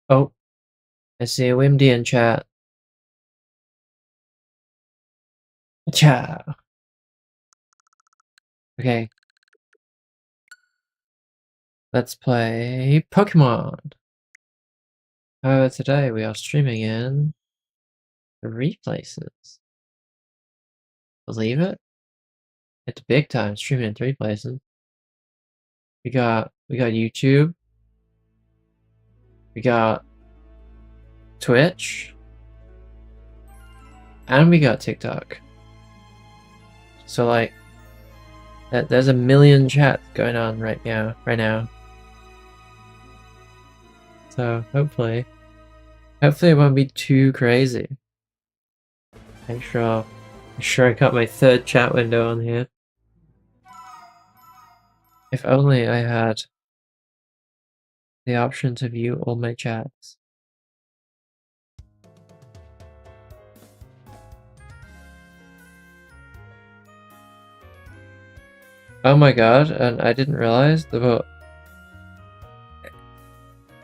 Oh, I see a Wimdy in chat. Ciao. Okay. Let's play Pokemon. Today we are streaming in 3 places. Believe it? It's big time streaming in 3 places. We got YouTube. We got Twitch. And we got TikTok. So like there's a million chats going on right now. So hopefully it won't be too crazy. Make sure I got my 3rd chat window on here. If only I had the option to view all my chats. Oh my god, and I didn't realize but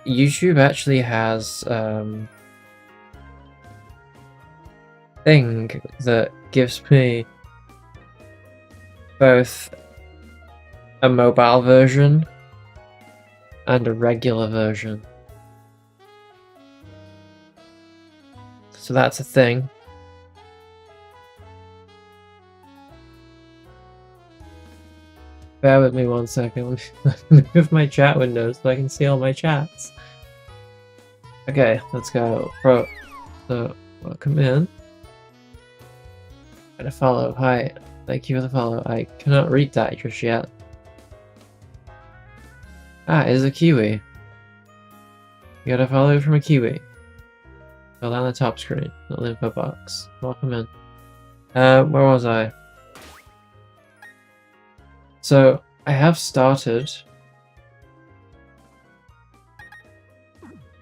YouTube actually has thing that gives me both a mobile version and a regular version. So that's a thing. Bear with me 1 second. Let me move my chat window so I can see all my chats. Okay, let's go. So, welcome in. And a follow. Hi. Thank you for the follow. I cannot read that just yet. Ah, it is a Kiwi. You got a follow from a Kiwi. Hold down the top screen, not the info box. Welcome in. Where was I? So, I have started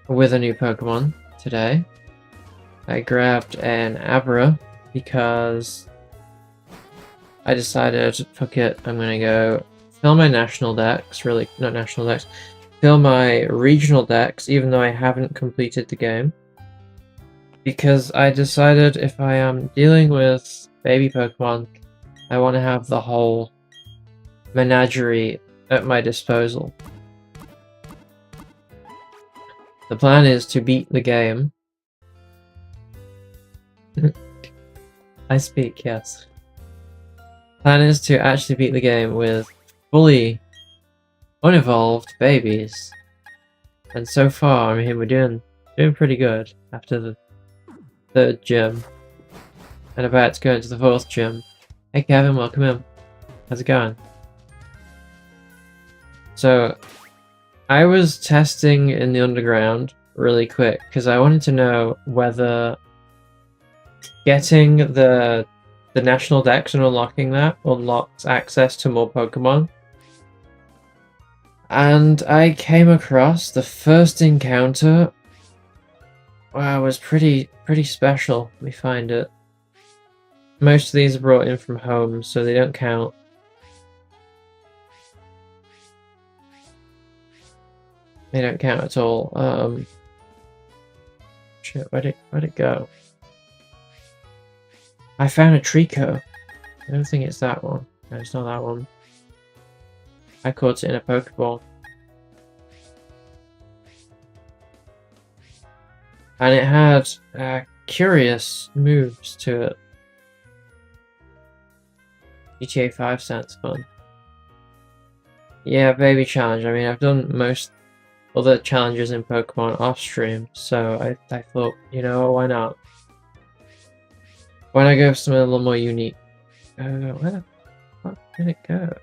with a new Pokemon today. I grabbed an Abra because I decided, fuck it, I'm gonna go fill my national dex, really, not national dex, fill my regional dex, even though I haven't completed the game. Because I decided if I am dealing with baby Pokemon, I want to have the whole menagerie at my disposal. The plan is to beat the game. I speak, yes. Plan is to actually beat the game with fully unevolved babies. And so far, I mean, we're doing pretty good after the 3rd gym. And about to go into the 4th gym. Hey Kevin, welcome in. How's it going? So, I was testing in the underground really quick because I wanted to know whether getting the national dex and unlocking that unlocks access to more Pokemon. And I came across the first encounter. Wow, was pretty special. Let me find it. Most of these are brought in from home, so they don't count. They don't count at all. Shit, where'd it go? I found a Trico. I don't think it's that one. No, it's not that one. I caught it in a Pokeball. And it had curious moves to it. GTA 5 sounds fun. Yeah, baby challenge. I mean, I've done most other challenges in Pokemon off stream, so I thought, you know, why not? Why not go for something a little more unique? Where the fuck did it go?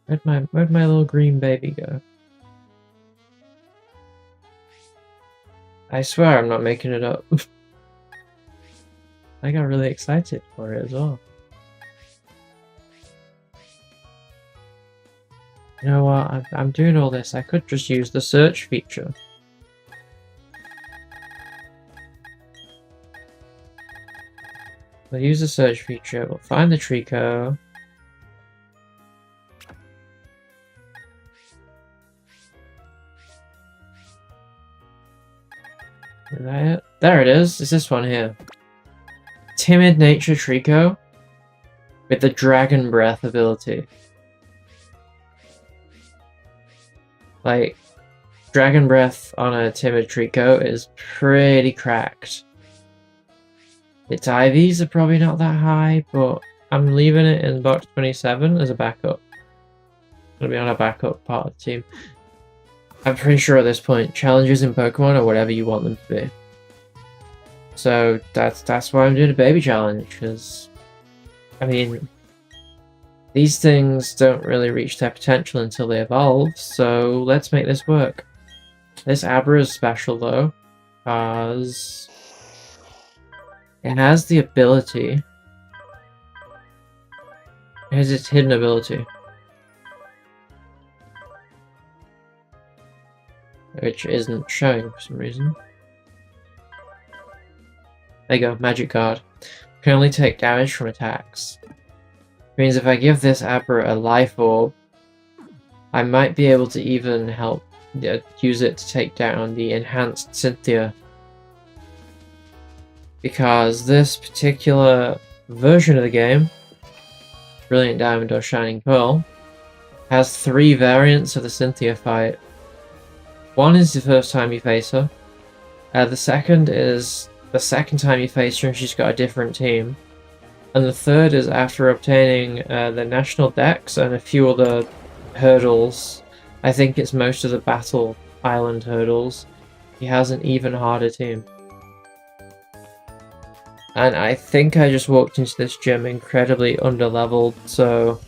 Where'd my little green baby go? I swear I'm not making it up. I got really excited for it as well. You know what? I'm doing all this. I could just use the search feature. We'll use the search feature. We'll find the Trico. Is that it? There it is. It's this one here. Timid Nature Trico with the Dragon Breath ability. Like, Dragon Breath on a Timid Trico is pretty cracked. Its IVs are probably not that high, but I'm leaving it in box 27 as a backup. It'll be on a backup part of the team. I'm pretty sure at this point, challenges in Pokemon are whatever you want them to be. So that's why I'm doing a baby challenge, because, I mean, these things don't really reach their potential until they evolve, so let's make this work. This Abra is special though, because it has the ability. It has its hidden ability, which isn't showing for some reason. There you go, magic card. Can only take damage from attacks. Means if I give this Abra a life orb, I might be able to even help use it to take down the enhanced Cynthia. Because this particular version of the game, Brilliant Diamond or Shining Pearl, has 3 variants of the Cynthia fight. One is the first time you face her. The second is the second time you face her and she's got a different team. And the third is after obtaining the National Dex and a few other hurdles. I think it's most of the Battle Island hurdles. He has an even harder team. And I think I just walked into this gym incredibly underleveled, so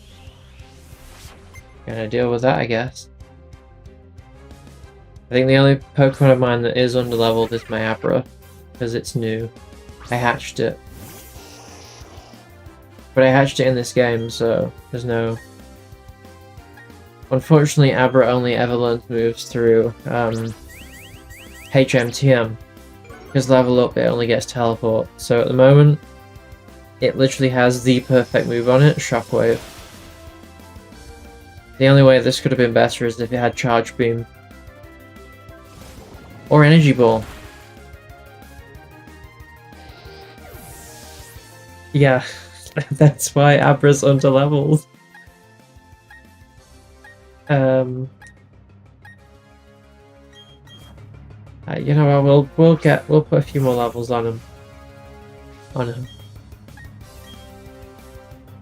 gonna deal with that, I guess. I think the only Pokemon of mine that is underleveled is my Abra, because it's new. I hatched it. But I hatched it in this game, so there's no... Unfortunately, Abra only ever learns moves through HMTM. Because level up, it only gets teleport. So at the moment, it literally has the perfect move on it, Shockwave. The only way this could have been better is if it had Charge Beam. Or Energy Ball. Yeah, that's why Abra's underleveled. You know what? We'll put a few more levels on him.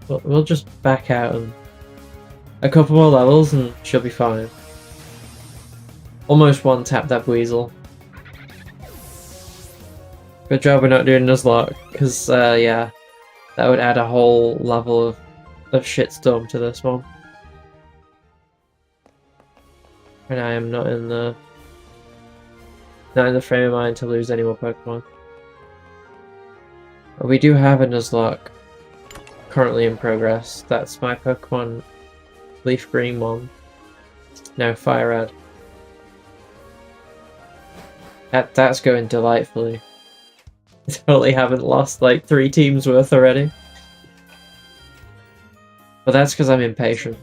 We'll just back out and a couple more levels and she'll be fine. Almost one tap that Weasel. Good job we're not doing Nuzlocke, because yeah, that would add a whole level of shitstorm to this one. And I am not in the frame of mind to lose any more Pokemon. But we do have a Nuzlocke currently in progress. That's my Pokemon Leaf Green one. No, Fire Red. That's going delightfully. I totally haven't lost like 3 teams worth already. But that's because I'm impatient.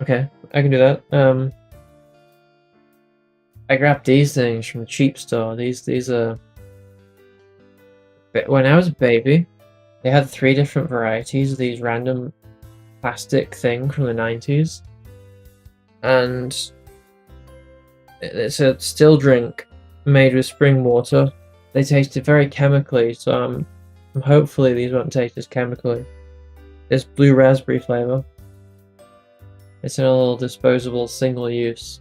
Okay, I can do that. I grabbed these things from the cheap store. These are... When I was a baby, they had 3 different varieties of these random plastic thing from the 90s. And it's a still drink made with spring water. They tasted very chemically, so hopefully these won't taste as chemically. This blue raspberry flavor. It's in a little disposable single use.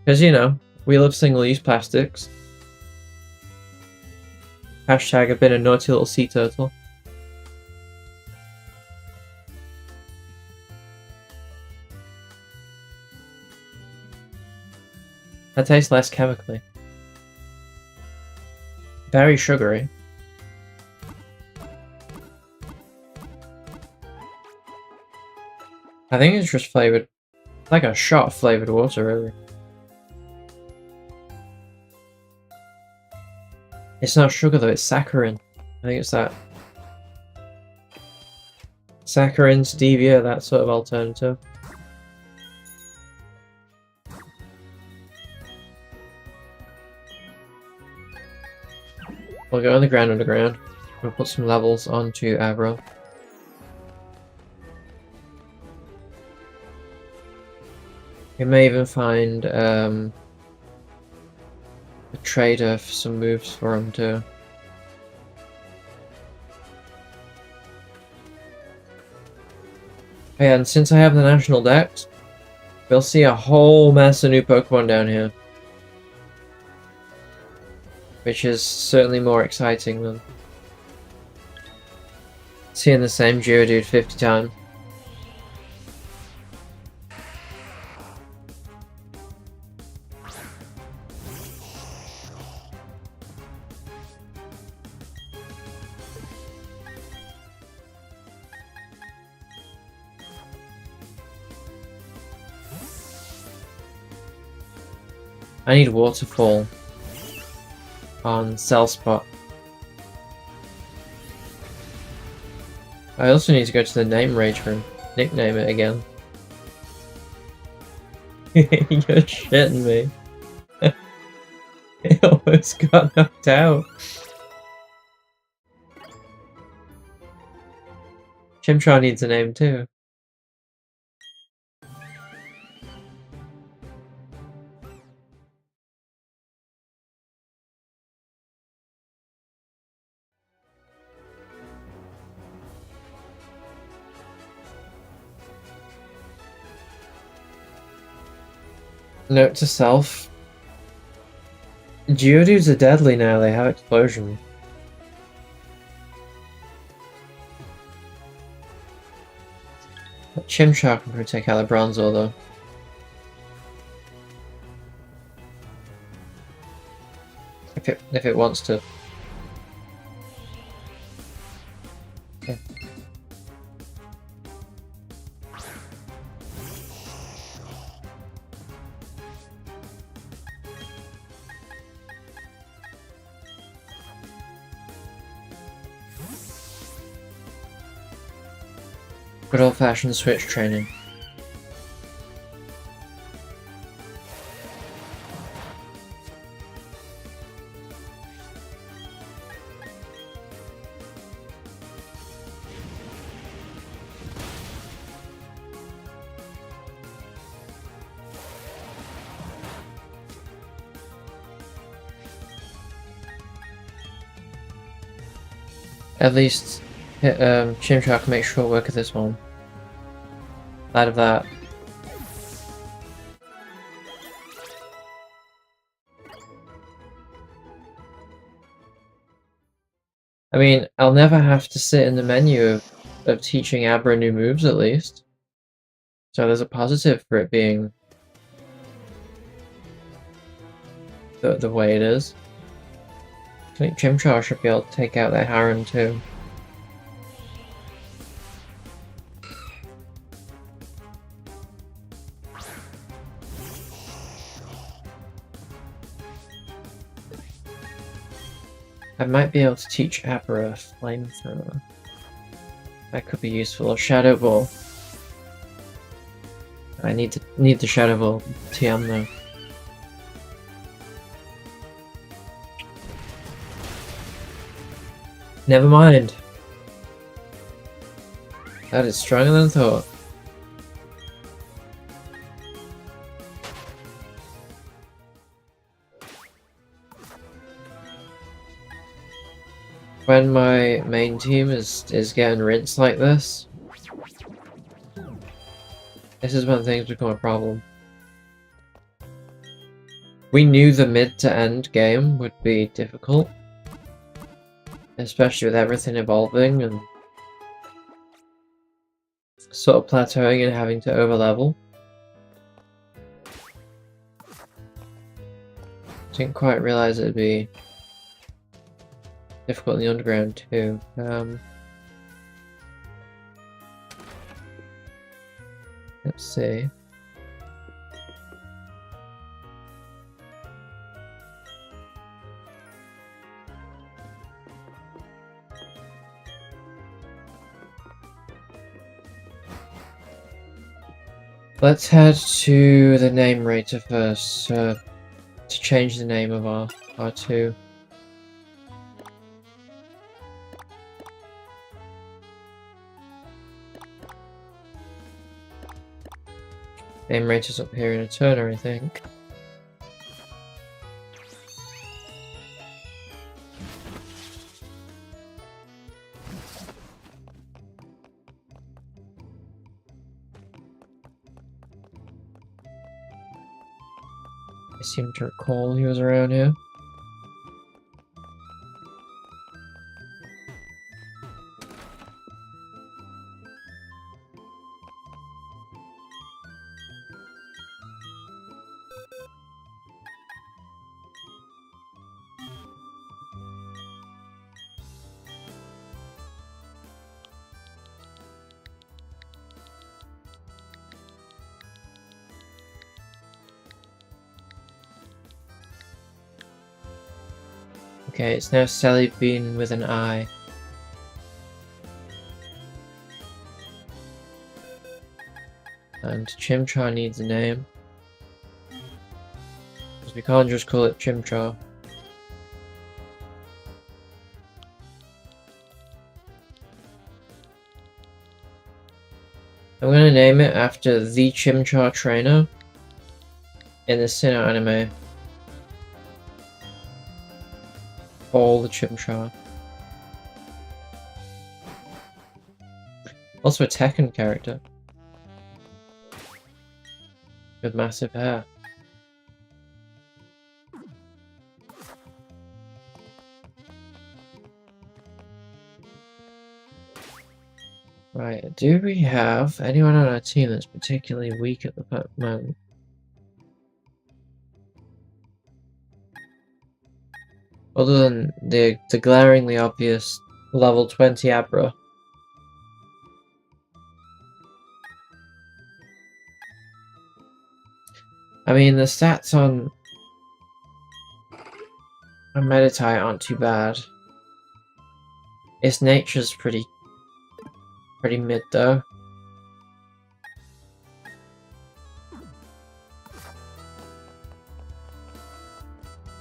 Because, you know, we love single use plastics. Hashtag I've been a naughty little sea turtle. That tastes less chemically. Very sugary. I think it's just flavored, like a shot of flavored water, really. It's not sugar though, it's saccharin. I think it's that. Saccharin, stevia, that sort of alternative. We'll go on the ground underground. We'll put some levels onto Abra. We may even find a trader for some moves for him too. And since I have the national dex, we'll see a whole mess of new Pokemon down here. Which is certainly more exciting than seeing the same Geodude 50 times. I need Waterfall on Cell Spot. I also need to go to the name range for nickname it again. You're shitting me. It almost got knocked out. Chimchar needs a name too. Note to self. Geodudes are deadly now, they have explosion. Chimchar can protect out the Bronzor though. If it wants to. Okay. Good old-fashioned switch training. At least Chimchar can make short work of this one. Out of that. I mean, I'll never have to sit in the menu of teaching Abra new moves at least. So there's a positive for it being the way it is. I think Chimchar should be able to take out that Harren too. I might be able to teach Abra Flamethrower. That could be useful. Or Shadow Ball. I need the Shadow Ball TM though. Never mind. That is stronger than thought. When my main team is getting rinsed like this is when things become a problem. We knew the mid to end game would be difficult. Especially with everything evolving and sort of plateauing and having to overlevel. Didn't quite realize it'd be difficult in the underground too. Let's see. Let's head to the name rater first to change the name of our two. Aim rate is up here in a turner, I think. I seem to recall he was around here. Okay, it's now Sally Bean with an I. And Chimchar needs a name. Because we can't just call it Chimchar. I'm gonna name it after the Chimchar trainer in the Sinnoh anime. All the Chimchar. Also a Tekken character. With massive hair. Right, do we have anyone on our team that's particularly weak at the moment? Other than the glaringly obvious level 20 Abra. I mean, the stats on Meditite aren't too bad. Its nature's pretty mid though.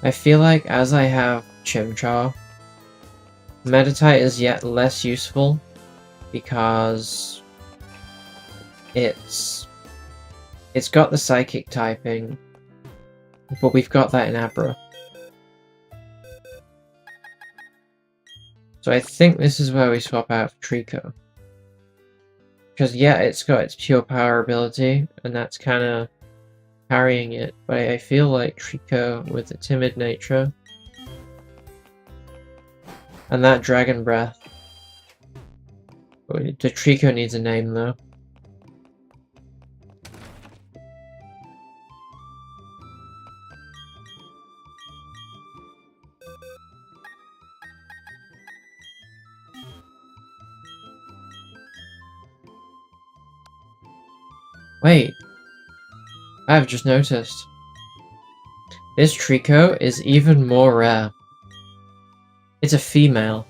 I feel like as I have Chimchar, Meditite is yet less useful because it's got the psychic typing, but we've got that in Abra. So I think this is where we swap out for Trico. Because yeah, it's got its pure power ability, and that's kind of carrying it, but I feel like Trico with the timid nature and that dragon breath. The Trico needs a name though. Wait, I've just noticed. This Trico is even more rare. It's a female.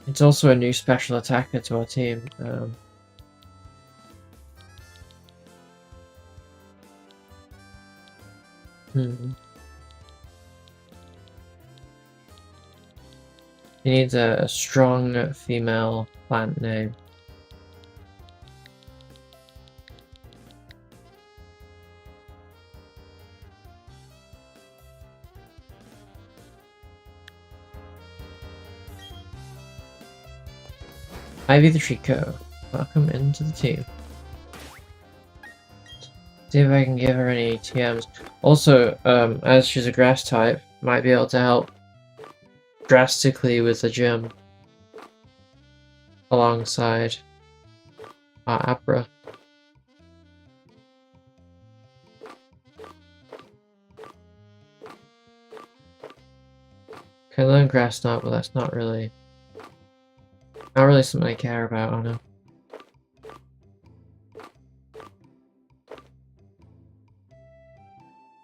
It's also a new special attacker to our team. He needs a strong female plant name. Ivy the Trico, welcome into the team. See if I can give her any TMs. Also, as she's a grass type, might be able to help drastically with the gym alongside our Abra. Can learn grass knot, but that's not really something I care about on her.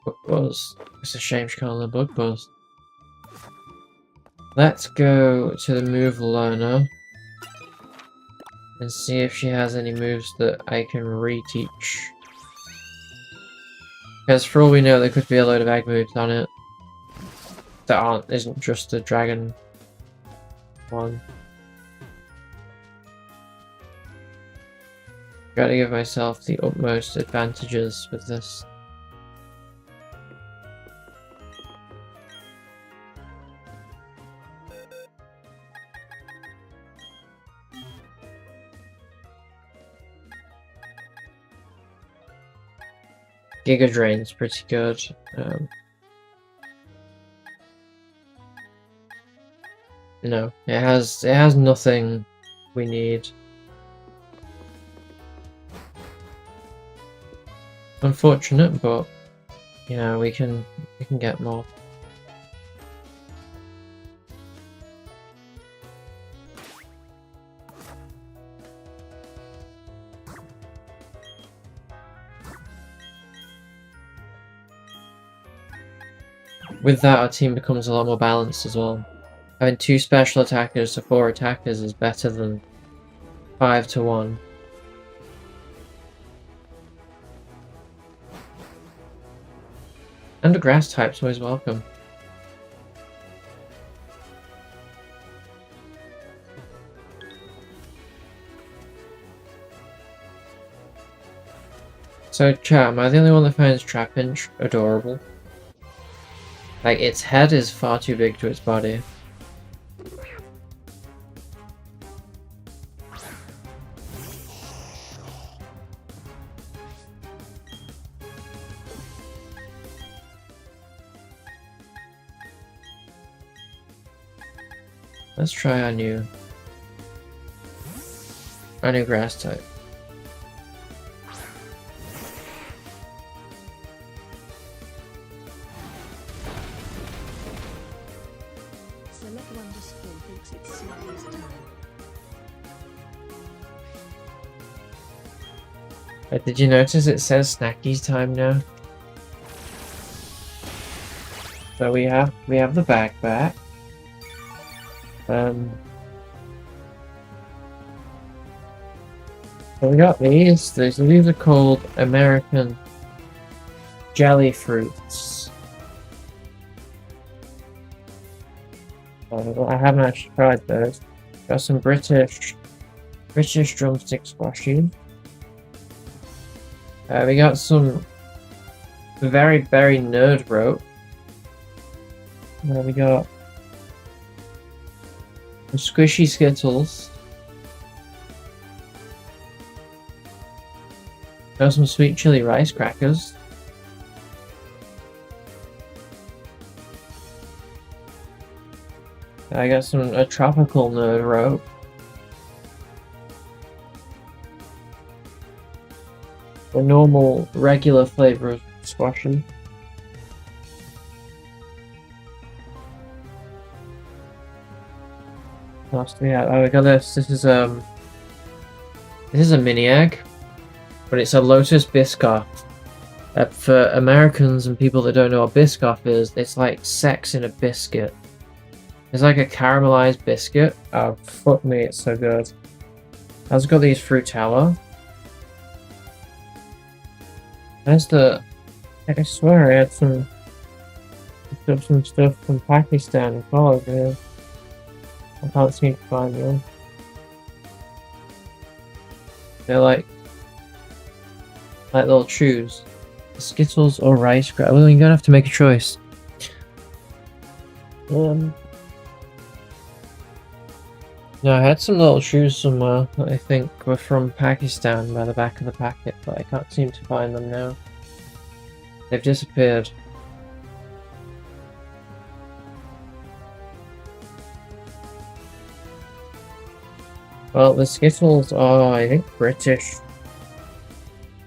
Book buzz. It's a shame she can't learn book buzz. Let's go to the move learner and see if she has any moves that I can reteach. Because for all we know, there could be a load of egg moves on it that isn't just the dragon one. Try to give myself the utmost advantages with this. Giga Drain's pretty good. No, it has nothing we need. Unfortunate, but you know, we can get more. With that, our team becomes a lot more balanced as well. Having 2 special attackers to 4 attackers is better than 5 to 1. And a grass type's always welcome. So, chat, am I the only one that finds Trapinch adorable? Like, its head is far too big to its body. Let's try our new grass type. Did you notice it says Snacky's time now? So we have the backpack. So we got these. These are called American jelly fruits. I haven't actually tried those. Got some British drumstick squashies. We got some very nerd rope. We got some squishy Skittles. Got some sweet chili rice crackers. I got a tropical nerd rope. The normal, regular flavor of squashing. What else do we have? Oh, we got this. This is a mini egg, but it's a Lotus Biscoff. For Americans and people that don't know what Biscoff is, it's like sex in a biscuit. It's like a caramelized biscuit. Oh, fuck me, it's so good. I also got these Frutella. I swear I had some stuff from Pakistan as well over here. I can't seem to find them. They're like little chews. Skittles or rice crackers. Well, you're gonna have to make a choice. No, I had some little shoes somewhere that I think were from Pakistan by the back of the packet, but I can't seem to find them now. They've disappeared. Well, the Skittles are, I think, British.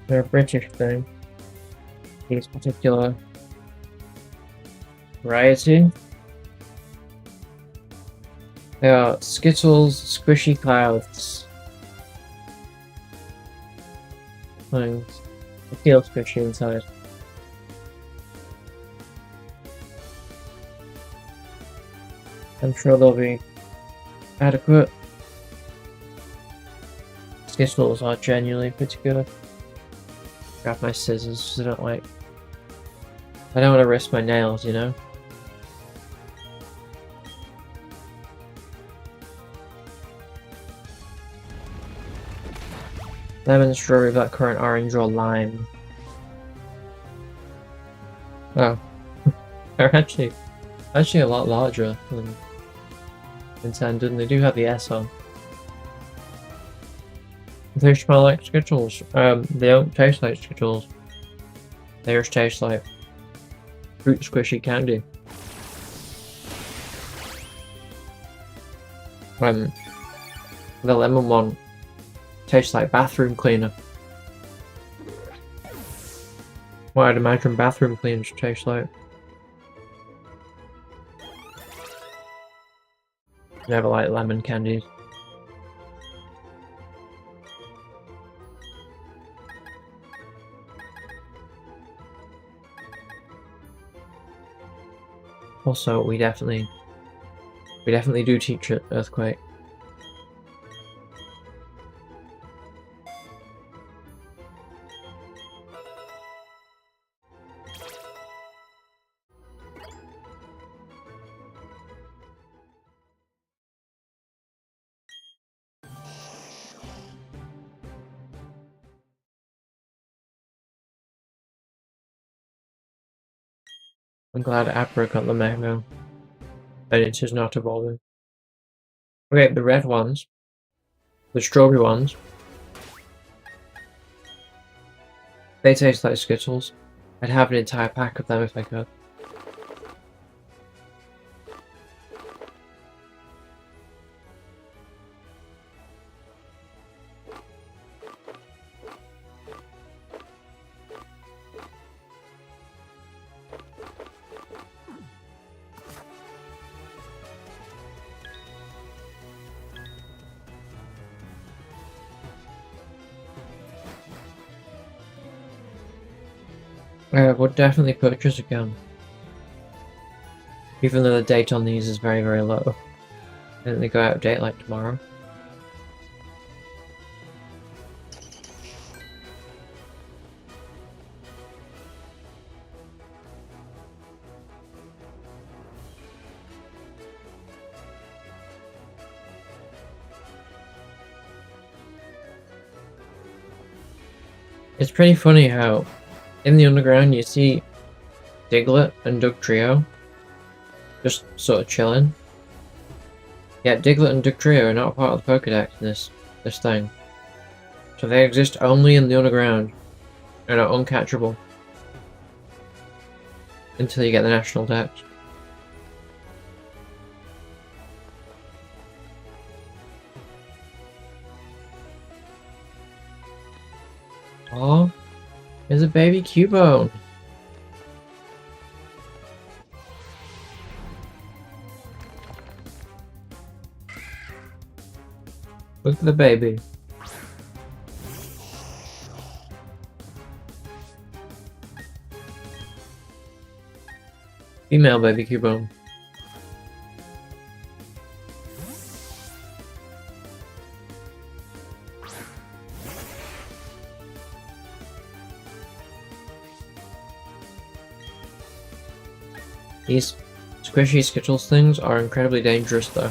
They're a British thing. These particular variety. They are Skittles Squishy Clouds. Things. They feel squishy inside. I'm sure they'll be adequate. Skittles are genuinely pretty good. Grab my scissors, I don't want to risk my nails, you know? Lemon, strawberry, blackcurrant, orange, or lime. Oh. They're actually a lot larger than intended, and they do have the S on. They smell like Skittles. They don't taste like Skittles. They just taste like fruit squishy candy. The lemon one tastes like bathroom cleaner. What I'd imagine bathroom cleaners taste like. Never like lemon candies. Also, we definitely do teach it Earthquake. I'm glad Abra got the memo. And it is not evolving. Okay, the red ones. The strawberry ones. They taste like Skittles. I'd have an entire pack of them if I could. I would definitely purchase again. Even though the date on these is very, very low. I think they go out of date like tomorrow. It's pretty funny how in the underground you see Diglett and Dugtrio just sort of chilling. Yeah, Diglett and Dugtrio are not part of the Pokédex in this thing. So they exist only in the underground and are uncatchable until you get the national dex. Oh, there's a baby Cubone. Look at the baby. Female baby Cubone. These squishy Skittles things are incredibly dangerous though.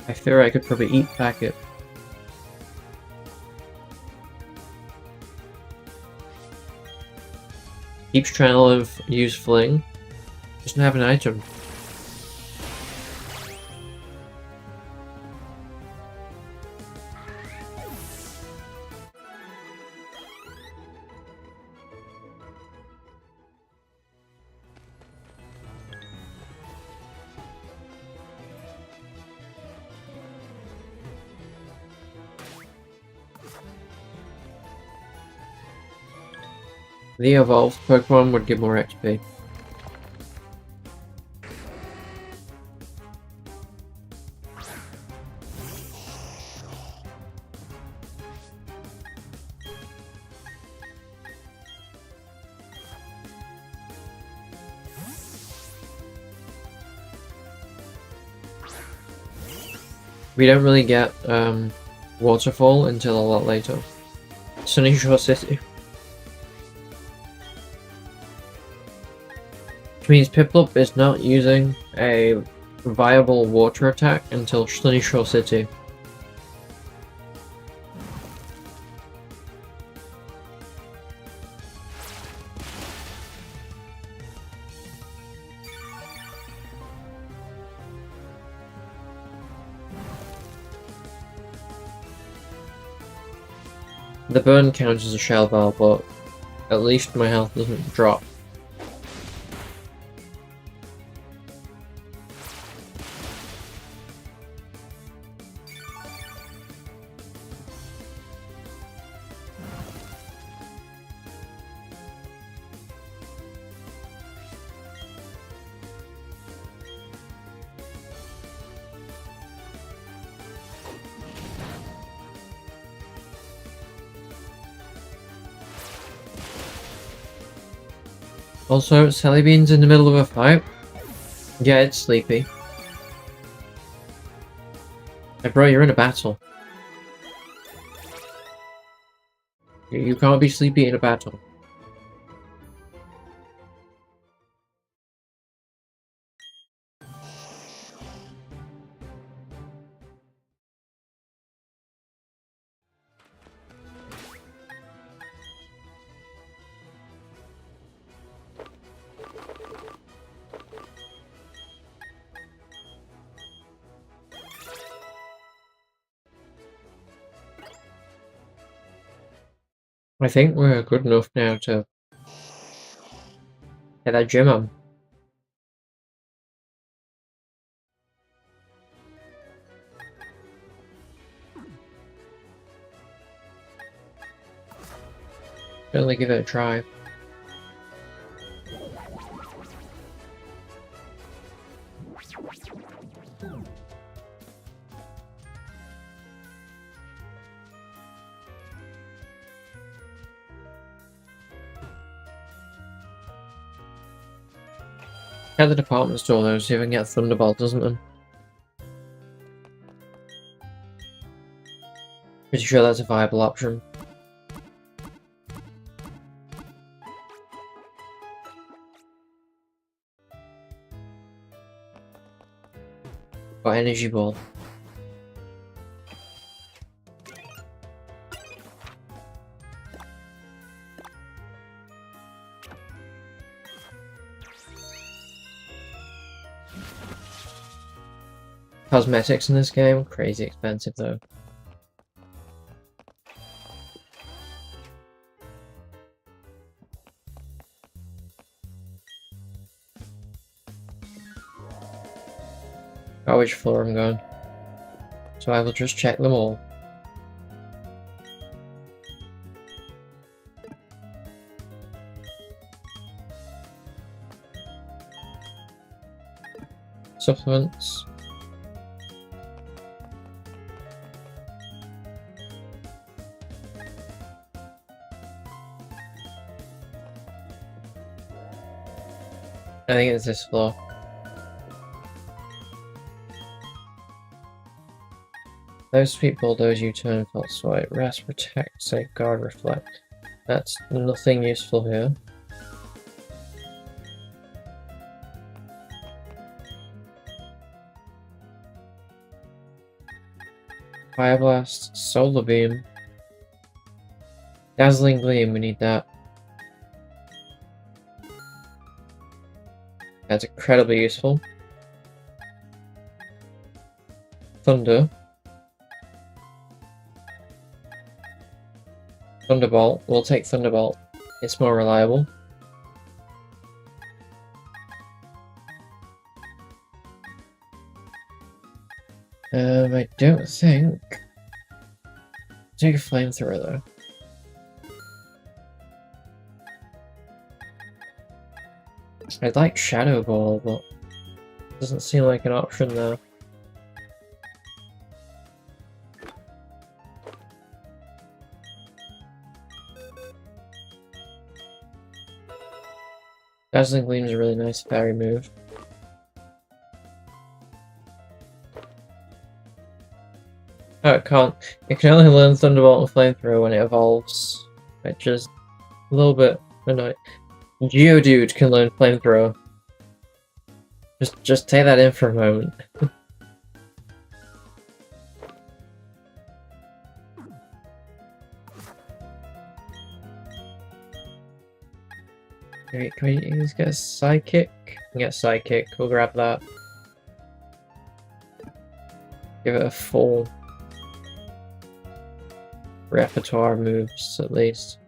I fear I could probably eat packet. Keeps trying to use Fling. Doesn't have an item. The evolved Pokemon would give more XP. We don't really get Waterfall until a lot later. Sunny Shore City. Which means Piplup is not using a viable water attack until Sunny Shore City. The burn counts as a shell bell, but at least my health doesn't drop. Also, Sally Bean's in the middle of a fight. Yeah, it's sleepy. Hey bro, you're in a battle. You can't be sleepy in a battle. I think we're good enough now to get that gym on. Certainly give it a try. At the department store though, see if I can get Thunderbolt, doesn't it? Pretty sure that's a viable option. Got Energy Ball. Cosmetics in this game, crazy expensive though. Oh, which floor I'm going. So I will just check them all. Supplements. I think it's this floor. Those sweet bulldoze U-turn, false swipe, rest, protect, safeguard, reflect. That's nothing useful here. Fire blast, solar beam, dazzling gleam. We need that. That's incredibly useful. Thunder. Thunderbolt. We'll take Thunderbolt. It's more reliable. I don't think... Take a flamethrower though. I'd like Shadow Ball, but doesn't seem like an option there. Dazzling Gleam is a really nice fairy move. Oh, it can't. It can only learn Thunderbolt and Flamethrower when it evolves, which is a little bit annoying. Geodude can learn Flamethrower. Just take that in for a moment. Can we just get a Psychic? We can get Psychic, we'll grab that. Give it a 4. repertoire moves, at least.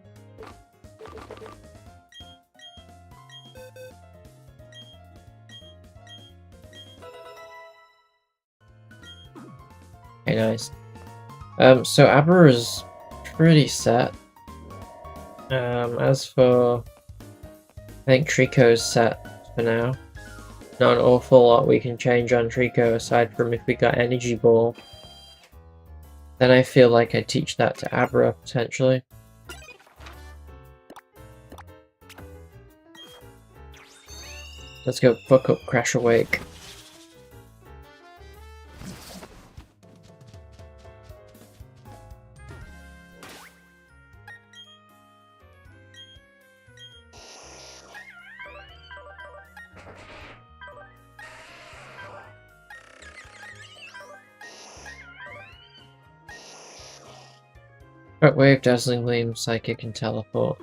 Okay, nice. So Abra is pretty set. As for... I think Trico's set for now. Not an awful lot we can change on Trico aside from if we got Energy Ball. Then I feel like I'd teach that to Abra, potentially. Let's go fuck up Crash Awake. Wave, Dazzling Gleam, Psychic, and Teleport.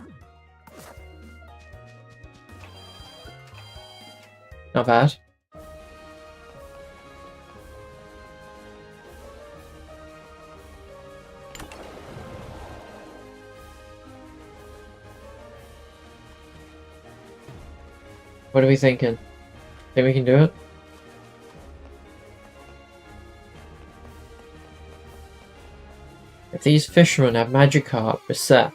Not bad. What are we thinking? Think we can do it? If these fishermen have Magikarp, we're set.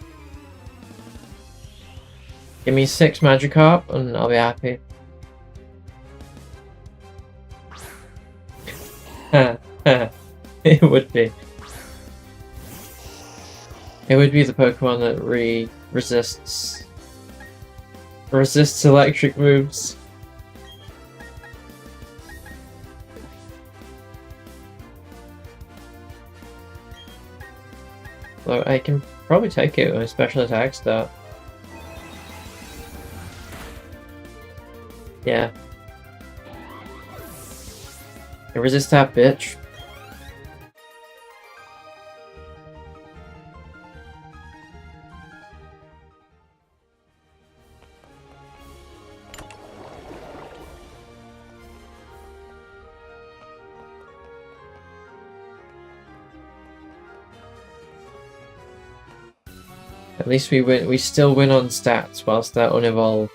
Give me 6 Magikarp and I'll be happy. It would be. It would be the Pokemon that resists electric moves. Though I can probably take it with a special attack start. Yeah. I resist that bitch. At least we win. We still win on stats whilst they're unevolved.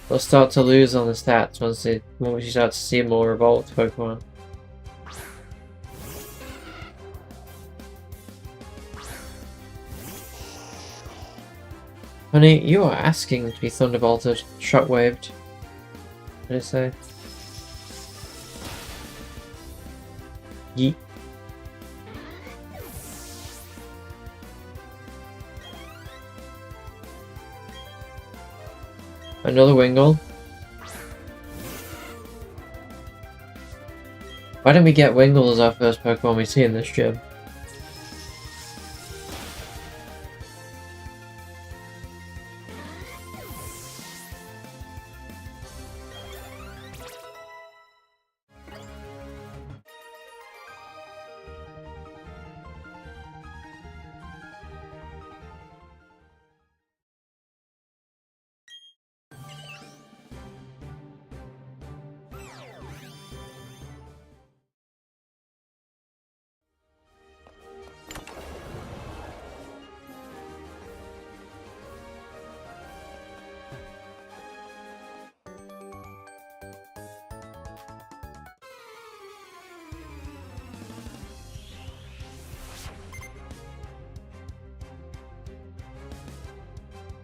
We'll start to lose on the stats once you start to see more evolved Pokemon. Honey, you are asking to be Thunderbolted, Shockwaved. What did I say? Yeet. Another Wingull. Why don't we get Wingull as our first Pokemon we see in this gym?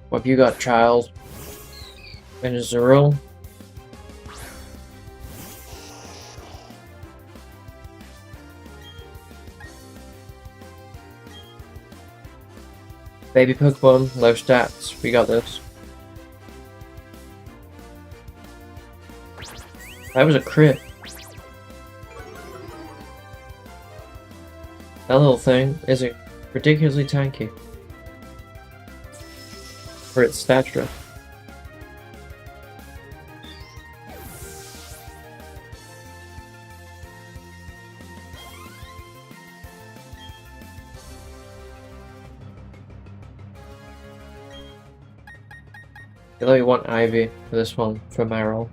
What have you got, child? And a Zerul? Baby Pokemon, low stats. We got this. That was a crit. That little thing is ridiculously tanky for its stature. I really want Ivy for this one, for Marill.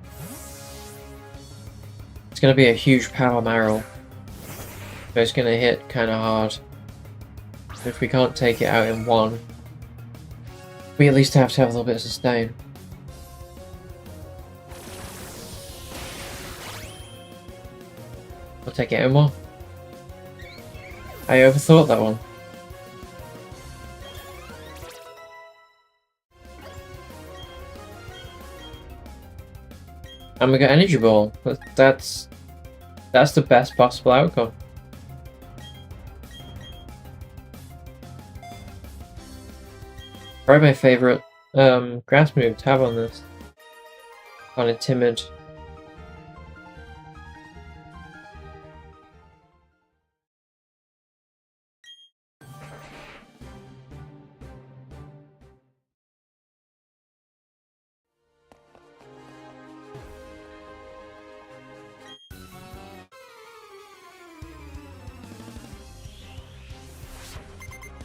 It's gonna be a huge power Marill. So it's gonna hit kind of hard. If we can't take it out in one, we at least have to have a little bit of sustain. We'll take it in one. I overthought that one. And we got Energy Ball. That's the best possible outcome. Probably my favourite grass move to have on this. On a timid.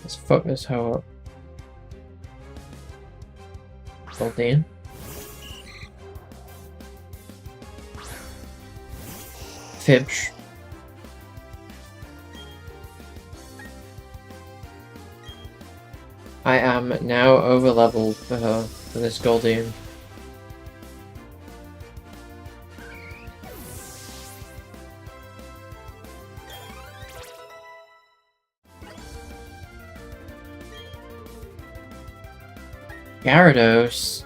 Let's fuck this hoe up. Goldeen. Fibs. I am now over leveled for her, for this Goldeen. Gyarados.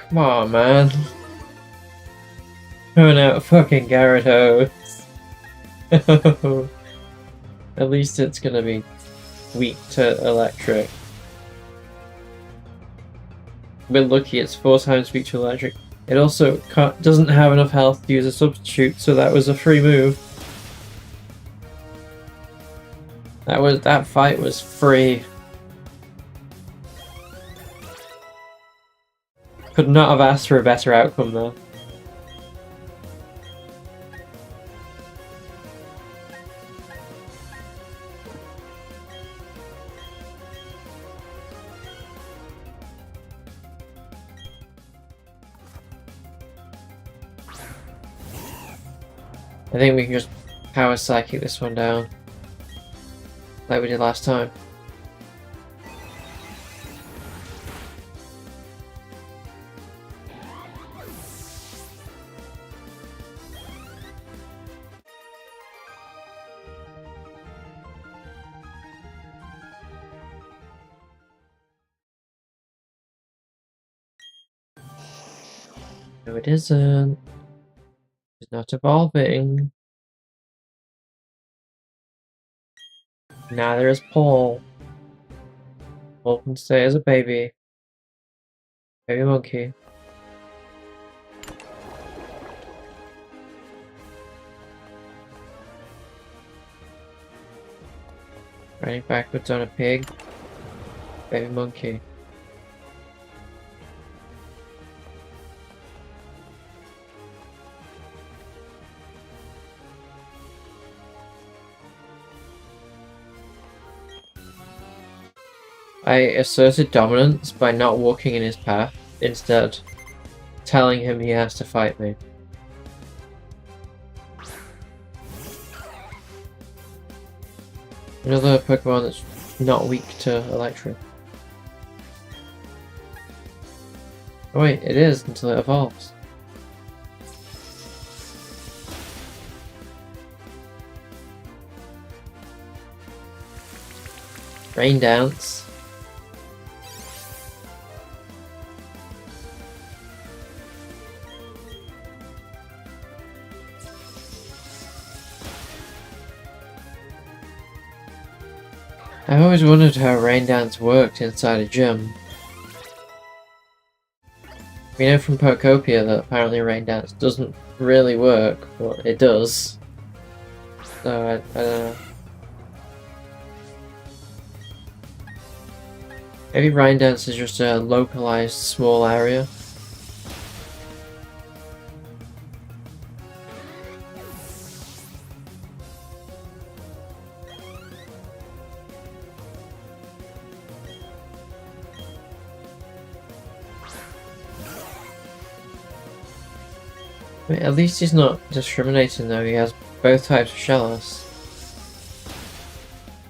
Come on, man. Throwing out fucking Gyarados. At least it's gonna be weak to electric. We're lucky it's 4 times weak to electric. It also doesn't have enough health to use a substitute, so that was a free move. That fight was free. Could not have asked for a better outcome though. I think we can just power psychic this one down. Like we did last time. No, it isn't. It's not evolving. Neither is Paul. Paul can stay as a baby. Baby monkey. Running backwards on a pig. Baby monkey. I asserted dominance by not walking in his path, instead telling him he has to fight me. Another Pokemon that's not weak to electric. Oh wait, it is until it evolves. Rain Dance. I've always wondered how Rain Dance worked inside a gym. We know from Pokopia that apparently Rain Dance doesn't really work, but it does. So I don't know. Maybe Rain Dance is just a localized small area. I mean, at least he's not discriminating though, he has both types of Shellos.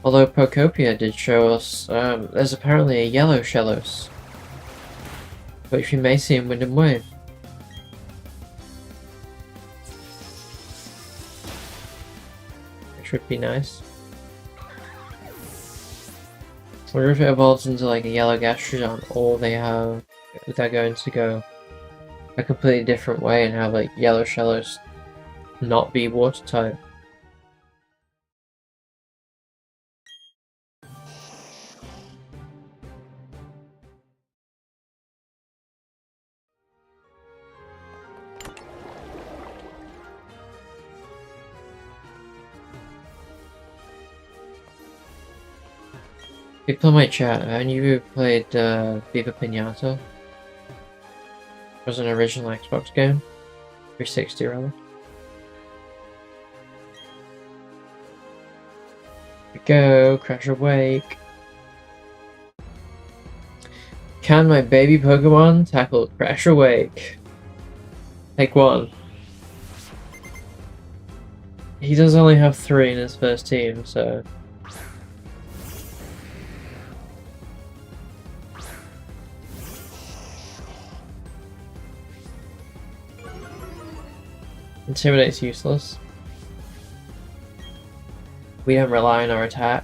Although Pokopia did show us there's apparently a yellow Shellos, which we may see in Wind and Wave. Which would be nice. I wonder if it evolves into like a yellow Gastrodon, or they're going to go a completely different way and have like yellow Shellos not be water type. People in my chat, haven't you played Viva Pinata? It was an original Xbox game. 360 rather. Here we go, Crash Awake. Can my baby Pokemon tackle Crash Awake? Take one. He does only have 3 in his first team, so... Intimidate's useless. We don't rely on our attack.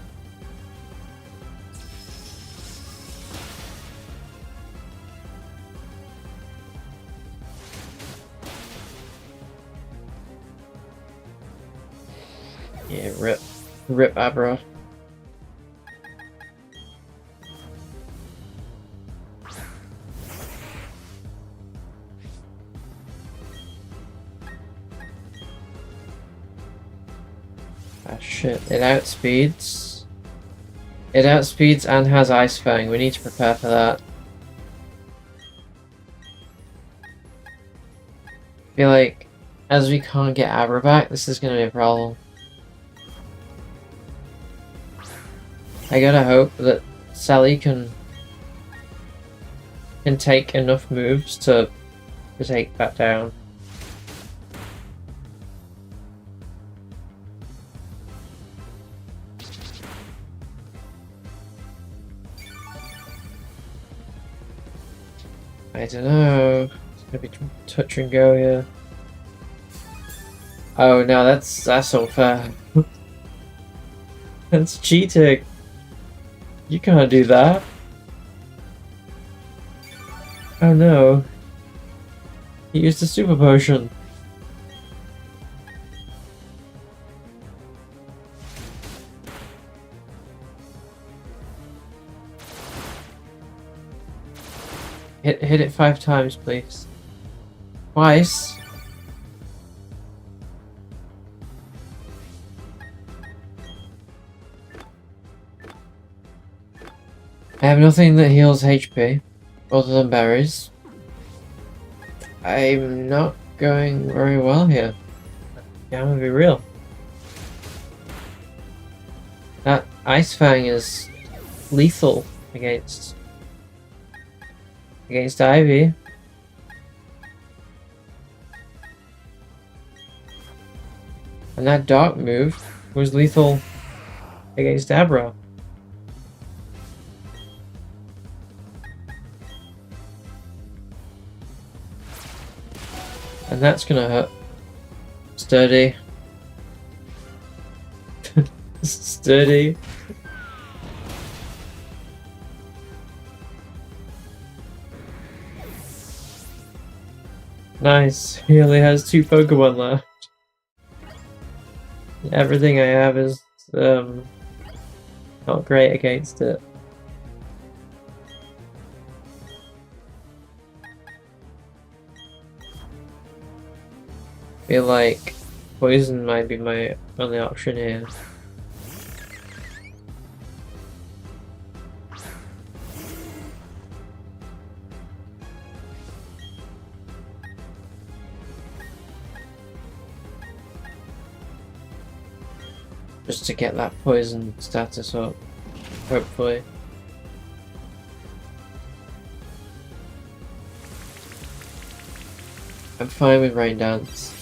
Yeah, rip Abra. Ah shit, it outspeeds. It outspeeds and has Ice Fang. We need to prepare for that. I feel like, as we can't get Abra back, this is gonna be a problem. I gotta hope that Sally can take enough moves to take that down. I don't know. It's gonna be touch and go here. Oh no, that's unfair. That's cheating. You can't do that. Oh no. He used a super potion. Hit it 5 times, please. Twice. I have nothing that heals HP, other than berries. I'm not going very well here. Yeah, I'm gonna be real. That Ice Fang is lethal against Ivy. And that Dark move was lethal against Abra. And that's gonna hurt. Sturdy. Sturdy. Nice. He only has 2 Pokemon left. Everything I have is not great against it. I feel like poison might be my only option here. Just to get that poison status up, hopefully. I'm fine with Rain Dance.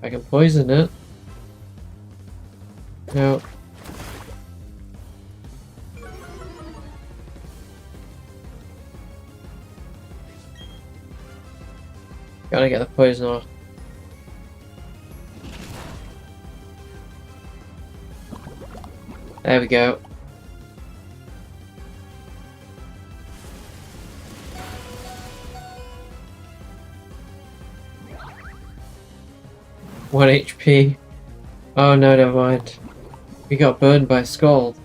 I can poison it. No. Gotta get the poison off. There we go. One HP. Oh no, never mind. We got burned by Scald.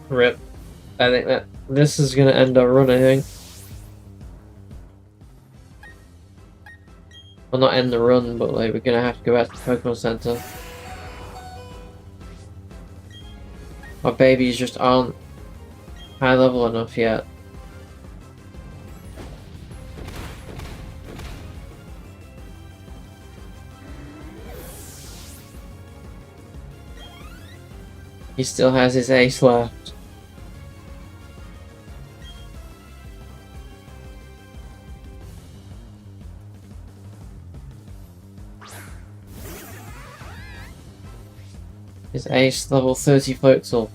Rip. I think that this is gonna end our run, I think. Well, not end the run, but like we're gonna have to go back to the Pokemon Center. Our babies just aren't high level enough yet. He still has his ace left. His ace level 30 Floatzel.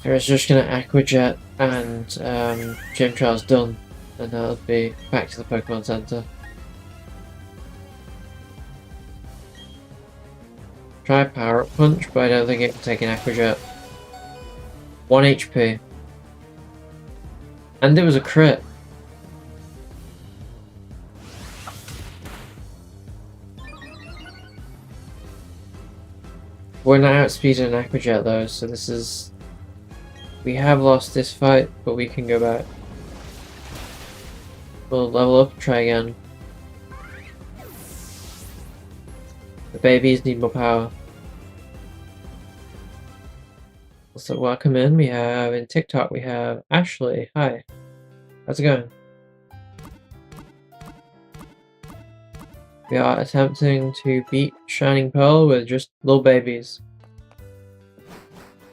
It's just gonna Aqua Jet and Gym Trial's done, and that'll be back to the Pokemon Center. Try Power Up Punch, but I don't think it can take an Aqua Jet. 1 HP. And it was a crit. We're not outspeeding an Aqua Jet though, so this is... We have lost this fight, but we can go back. We'll level up and try again. The babies need more power. So welcome in, we have in TikTok, we have Ashley. Hi. How's it going? We are attempting to beat Shining Pearl with just little babies.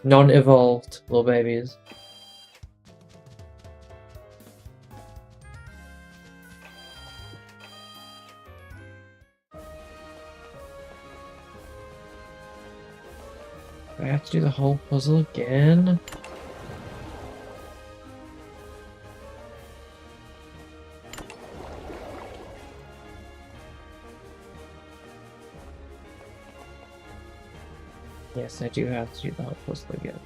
Non-evolved little babies. Do I have to do the whole puzzle again? Yes, I do have to do the whole puzzle again.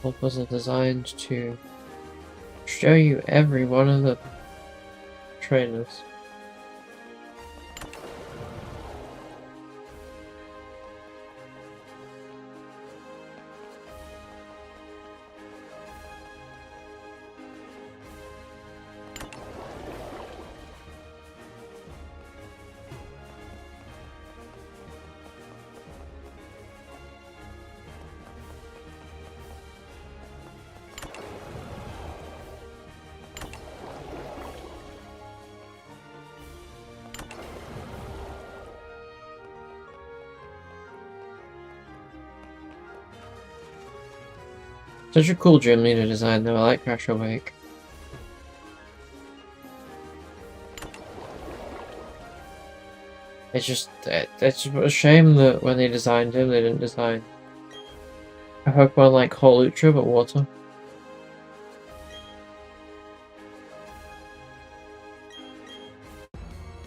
Whole puzzle designed to show you every one of the trainers. Such a cool gym leader design though, I like Crash Awake. It's just a shame that when they designed him, they didn't design a Pokemon like Holucha but water.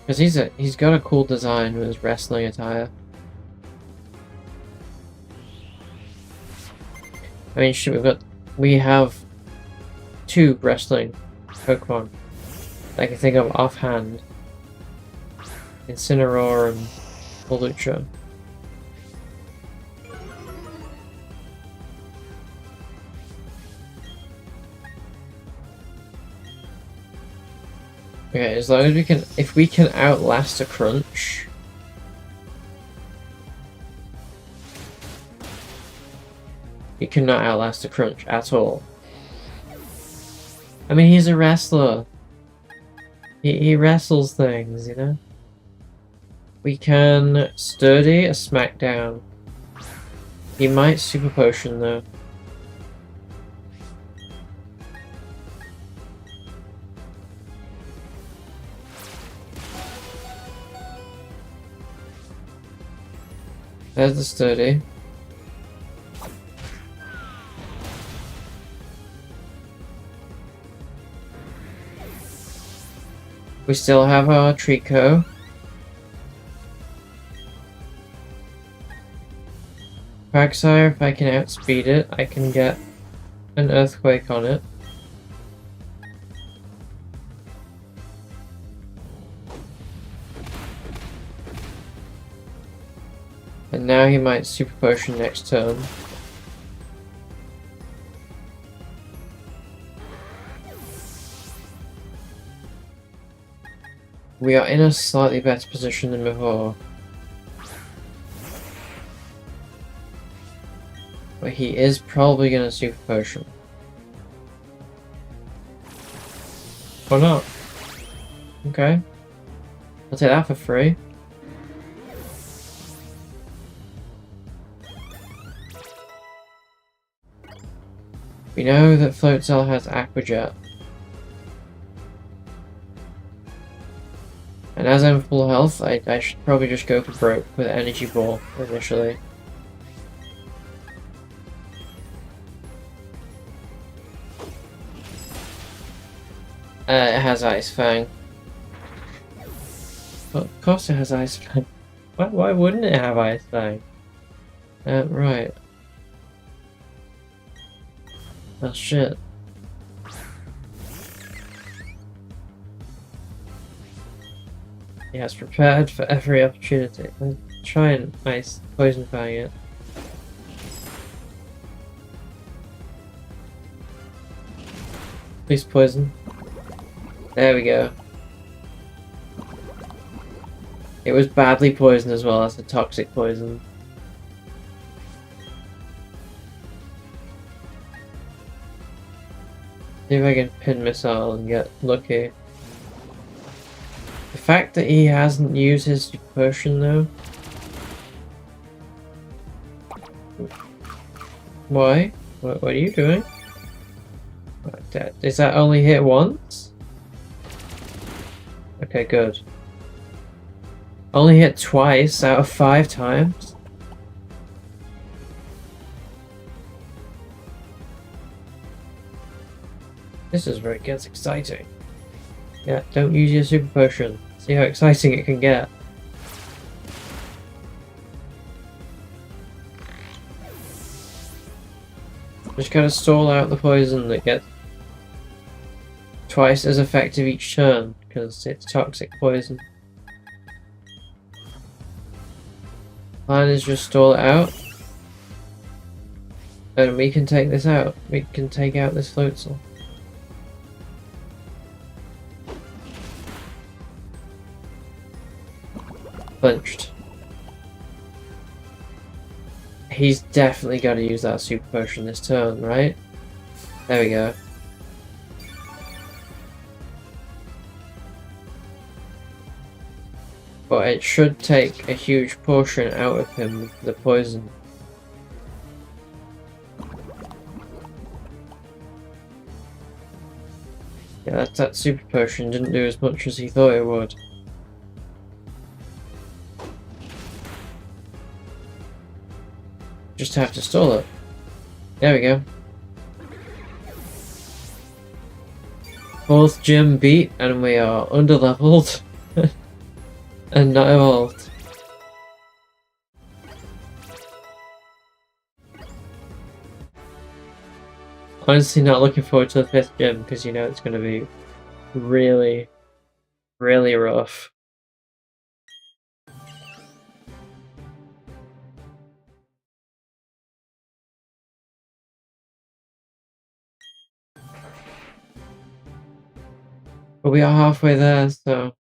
Because he's got a cool design with his wrestling attire. I mean, shit, we have 2 wrestling Pokemon that I can think of offhand. Incineroar and Lucha. Okay, as long as we can, if we can outlast a crunch. You cannot outlast a crunch at all. I mean, he's a wrestler. He wrestles things, you know? We can sturdy a smackdown. He might super potion though. There's the sturdy. We still have our Trico. Quagsire, if I can outspeed it, I can get an Earthquake on it. And now he might Super Potion next turn. We are in a slightly better position than before. But he is probably going to Super Potion. Or not. Okay. I'll take that for free. We know that Float Cell has Aqua Jet. And as I'm full health, I should probably just go for broke with Energy Ball initially. It has Ice Fang. Well, of course it has Ice Fang. Why wouldn't it have Ice Fang? Right. Oh shit. Yes, prepared for every opportunity. Let's try and Poison Fang it. Please poison. There we go. It was badly poisoned as well, that's a toxic poison. See if I can pin Missile and get lucky. The fact that he hasn't used his potion though. Why? What are you doing? Is that only hit once? Okay, good. Only hit twice out of 5 times? This is where it gets exciting. Yeah, don't use your super potion. See how exciting it can get. Just gotta stall out the poison that gets twice as effective each turn, because it's toxic poison. Plan is just stall it out. And we can take this out. We can take out this Floatzel. Punched. He's definitely got to use that super potion this turn, right? There we go. But it should take a huge portion out of him with the poison. Yeah, that super potion didn't do as much as he thought it would. Just have to stall it. There we go. 4th gym beat, and we are underleveled and not evolved. Honestly, not looking forward to the 5th gym because you know it's going to be really, really rough. But we are halfway there, so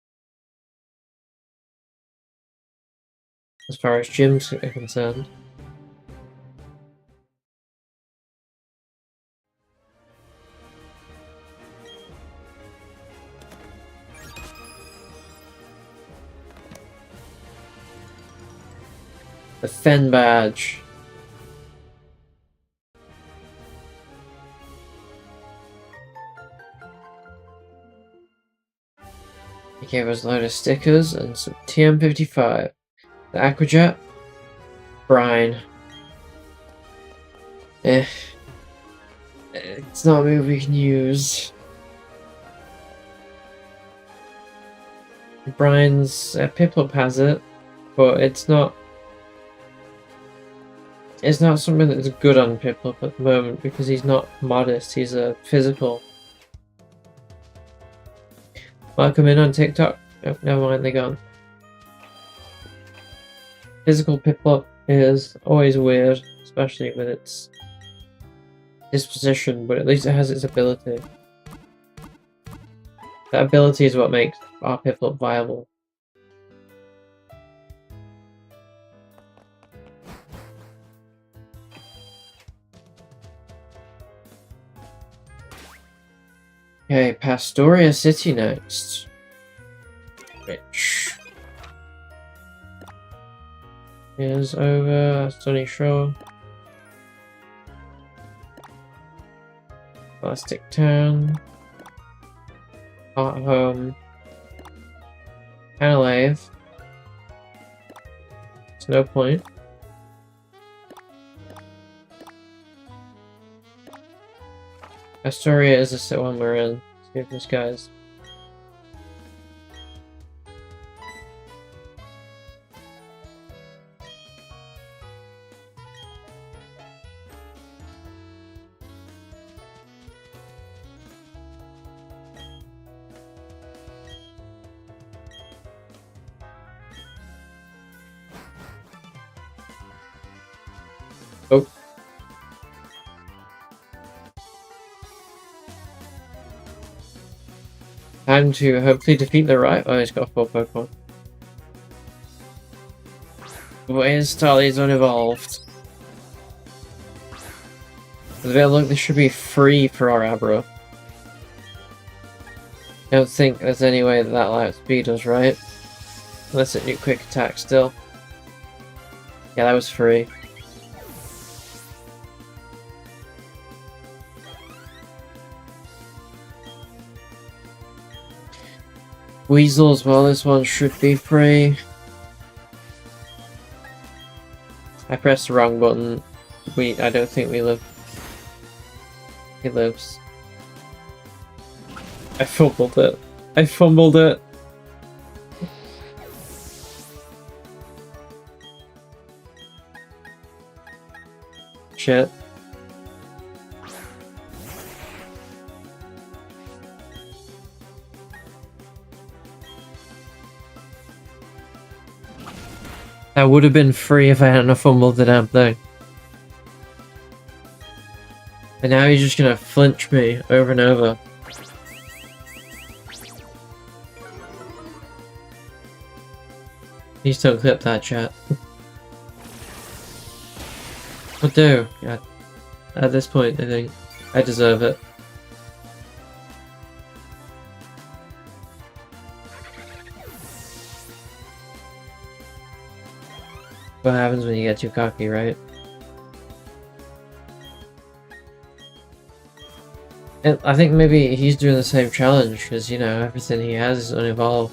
as far as gyms are concerned. The Fen badge. He gave us a load of stickers and some TM55. The Aquajet. Brine. It's not a move we can use. Brine's Piplup has it, but it's not something that's good on Piplup at the moment because he's not modest, he's a physical. Welcome in on TikTok. Oh, never mind, they're gone. Physical Piplup is always weird, especially with its disposition, but at least it has its ability. That ability is what makes our Piplup viable. Okay, Pastoria City next. Which is over Sunny Shore. Plastic Town. Heart Home. Canalave. Snow Point. Astoria is the one we're in. Let's see if this guy's. Oh. Time to hopefully defeat the right. Oh, he's got 4 Pokemon. But instantly is unevolved. With a bit of luck, this should be free for our Abra. I don't think there's any way that light speed us, right? Unless it knew quick attack still. Yeah, that was free. Weasel as well, this one should be free. I pressed the wrong button. I don't think we live. He lives. I fumbled it. I fumbled it. Shit. That would have been free if I hadn't fumbled the damn thing. And now he's just gonna flinch me over and over. Please don't clip that, chat. What do? Yeah. At this point, I think I deserve it. What happens when you get too cocky, right? And I think maybe he's doing the same challenge, because, you know, everything he has is unevolved.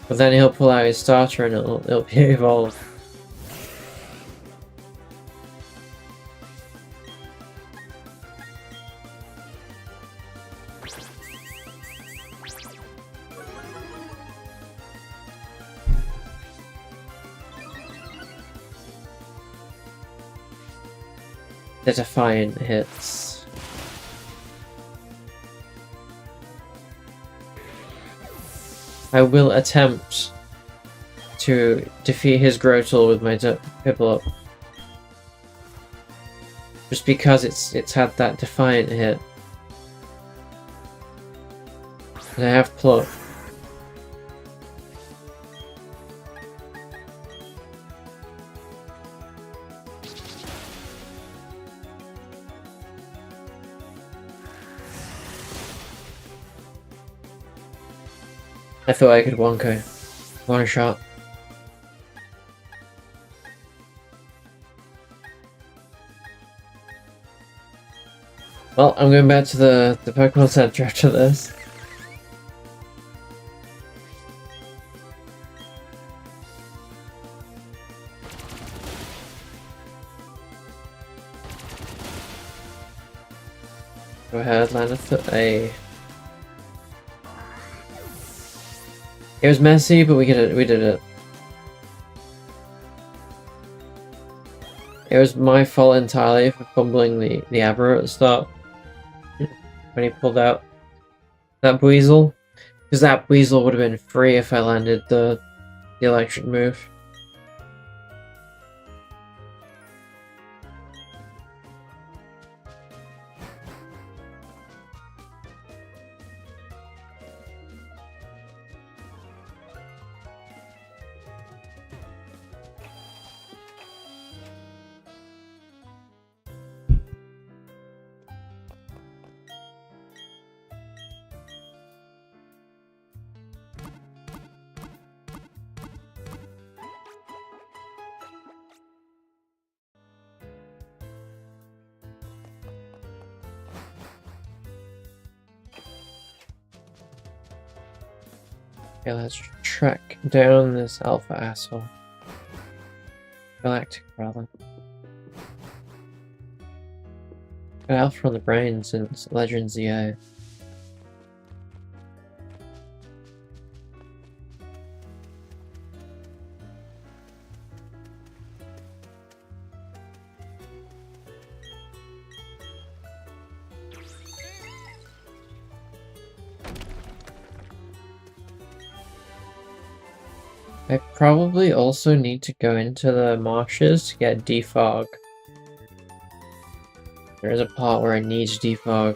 But then he'll pull out his starter and it'll be evolved. The Defiant hits. I will attempt to defeat his Grotle with my Piplup. Just because it's had that Defiant hit. And I have Pluck. I thought I could one shot. Well, I'm going back to the Pokemon Center after this. Go ahead, land a. It was messy, but we did it. It was my fault entirely for fumbling the Abra at the start. When he pulled out that Weasel. Because that Weasel would have been free if I landed the electric move. Okay, let's track down this alpha asshole. Galactic, rather. Got alpha on the brain since Legend ZA. I probably also need to go into the marshes to get defog. There is a part where I need defog.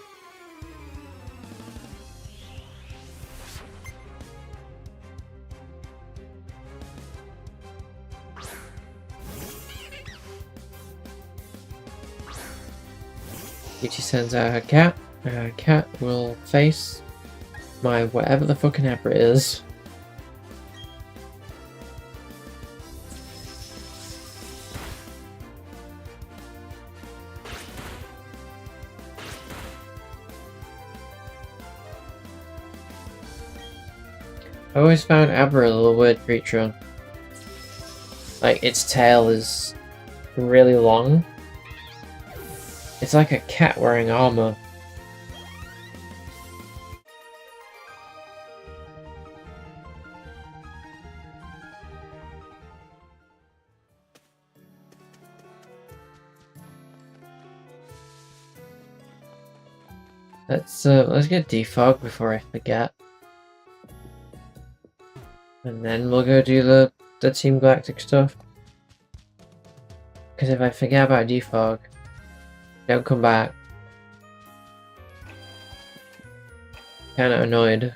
Ichi sends out her cat. Her cat will face my whatever the fucking Abra is. I always found Abra a little weird creature. Like, its tail is really long. It's like a cat wearing armor. Let's get defog before I forget. And then we'll go do the Team Galactic stuff. Because if I forget about defog, don't come back. Kinda annoyed.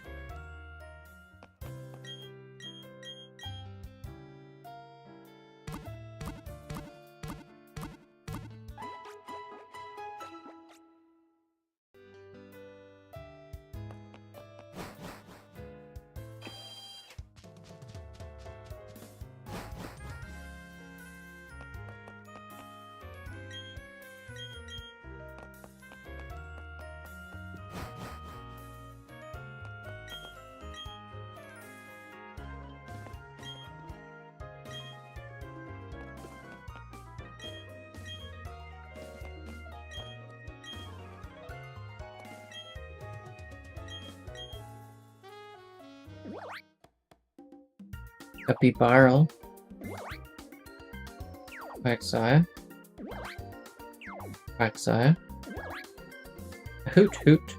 Happy Barrel. Quagsire. Quagsire. A Hoot Hoot.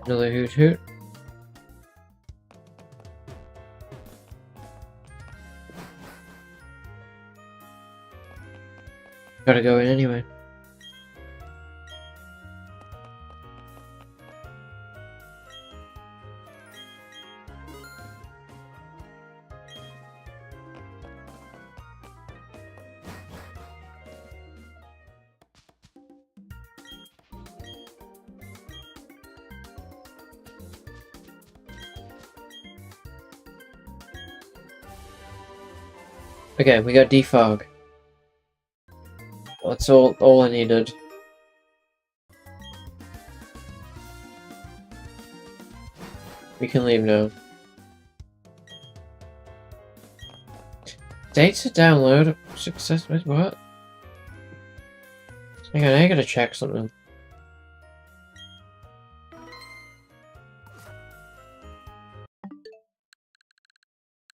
Another Hoot Hoot. Gotta go in anyway. Okay, we got defog. That's all I needed. We can leave now. Data download success with what? Hang on, I gotta check something.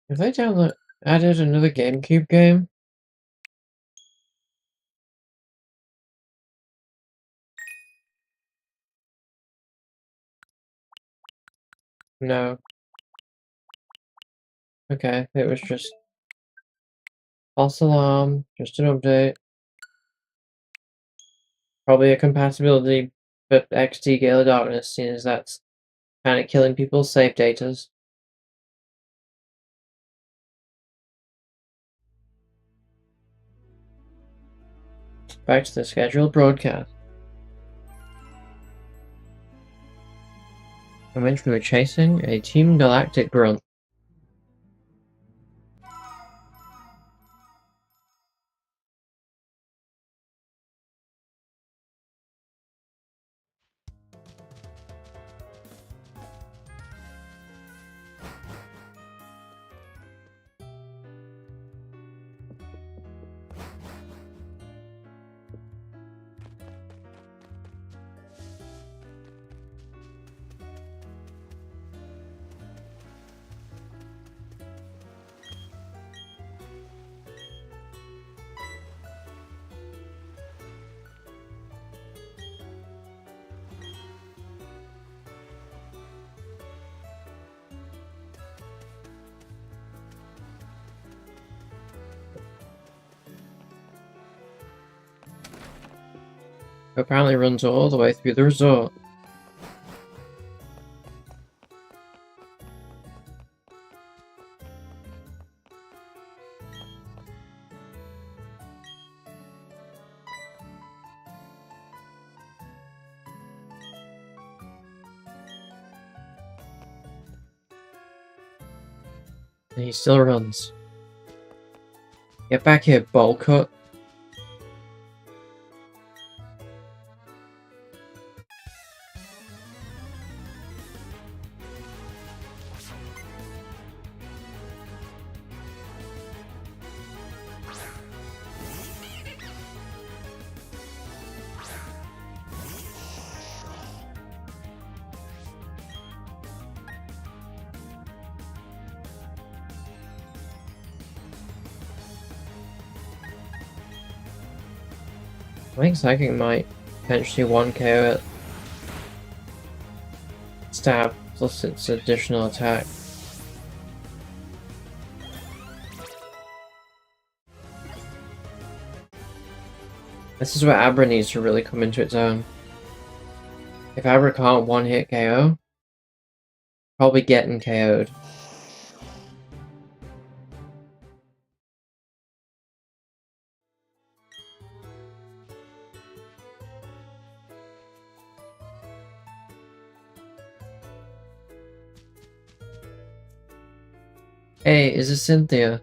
Have they added another GameCube game? No. Okay, it was just false alarm, just an update. Probably a compatibility for XD Gale of Darkness, seeing as that's kind of killing people's save datas. Back to the scheduled broadcast. I mentioned we were chasing a Team Galactic grunt. Apparently runs all the way through the resort. And he still runs. Get back here, bowl cut. I think Psychic might potentially 1-KO it. Stab plus its additional attack. This is where Abra needs to really come into its own. If Abra can't one-hit KO, probably getting KO'd. Hey, is it Cynthia?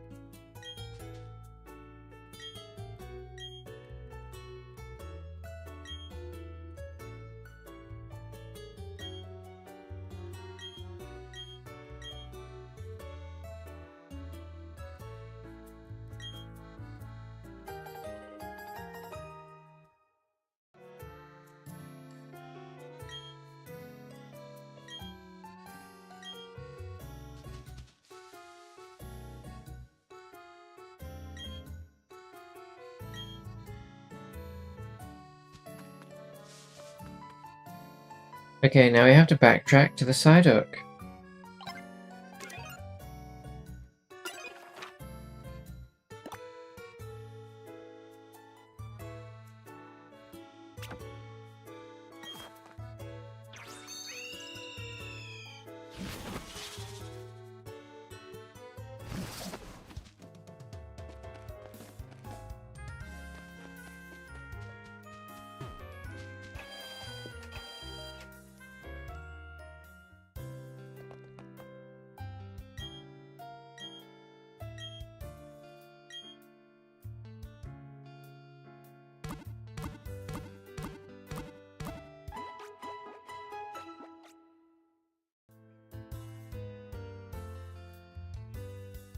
Okay, now we have to backtrack to the Psyduck.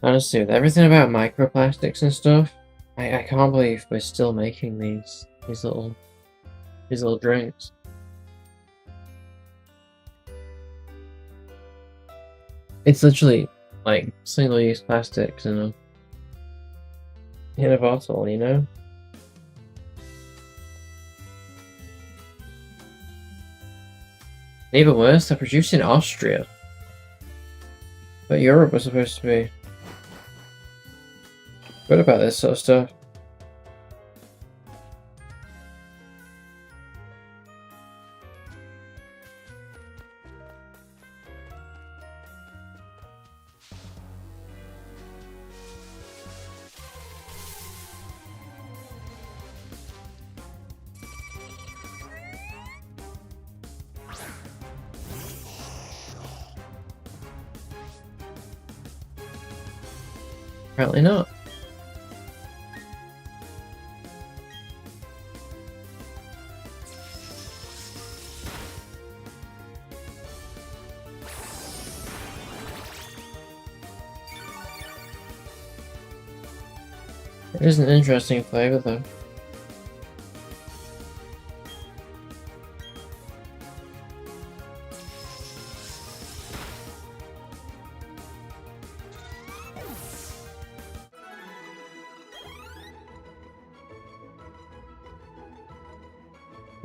Honestly, with everything about microplastics and stuff, I can't believe we're still making these little drinks. It's literally like single-use plastics in a bottle, you know? Even worse, they're produced in Austria. But Europe was supposed to be good about this sort of stuff. Apparently not. It is an interesting flavor though.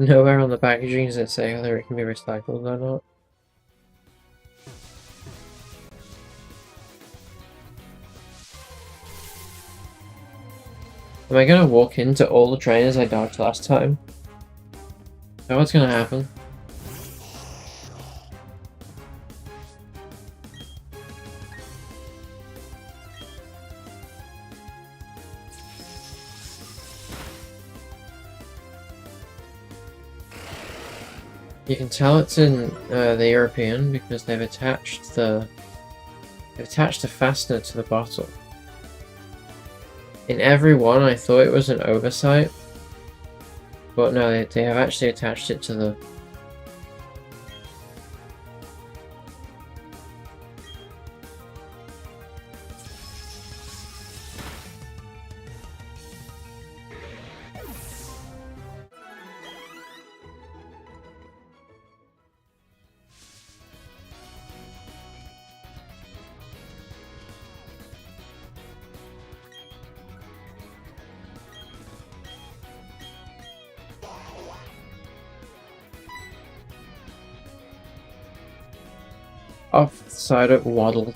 Nowhere on the packaging does it say whether it can be recycled or not. Am I gonna walk into all the trainers I dodged last time? Is that what's gonna happen? You can tell it's in the European because they've attached the fastener to the bottle. In every one, I thought it was an oversight, but no, they have actually attached it to the. Off the side of Waddle.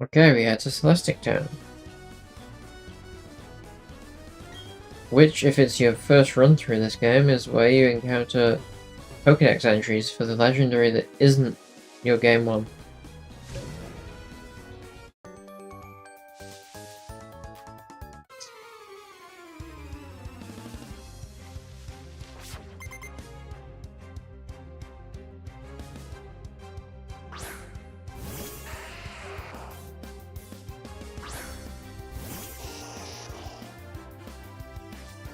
Okay, we head to Celestic Town. Which, if it's your first run through this game, is where you encounter Pokédex entries for the legendary that isn't your game one.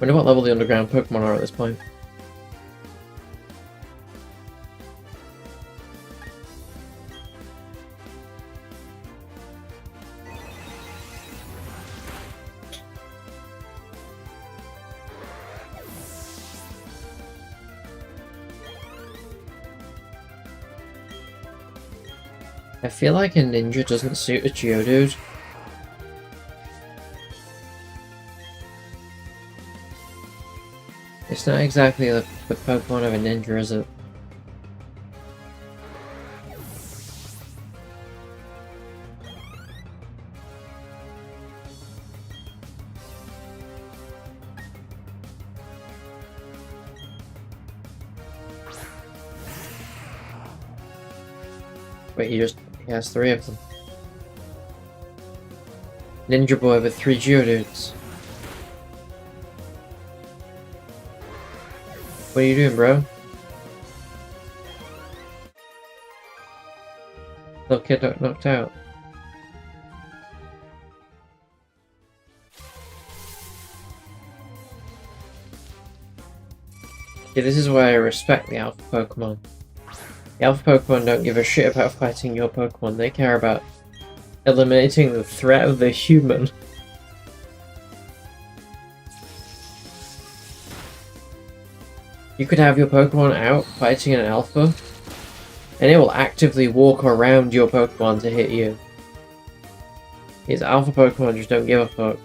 Wonder what level the underground Pokemon are at this point. I feel like a ninja doesn't suit a Geodude. It's not exactly the Pokemon of a ninja, is it? Wait, he has 3 of them. Ninja boy with 3 Geodudes. What are you doing, bro? Little kid got knocked out. Yeah, this is why I respect the alpha Pokemon. The alpha Pokemon don't give a shit about fighting your Pokemon, they care about eliminating the threat of the human. You could have your Pokemon out fighting an alpha, and it will actively walk around your Pokemon to hit you. These alpha Pokemon just don't give a fuck.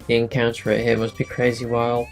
The encounter rate here must be crazy wild.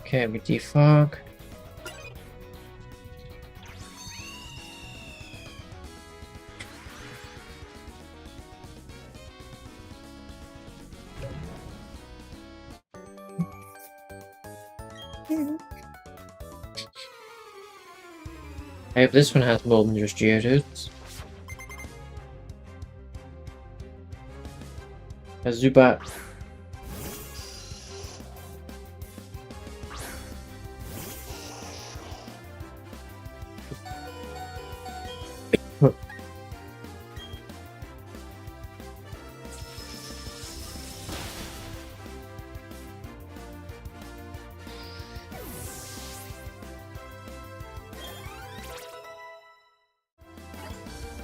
Okay, we defog. I hope this one has more than just Geodudes. A Zubat.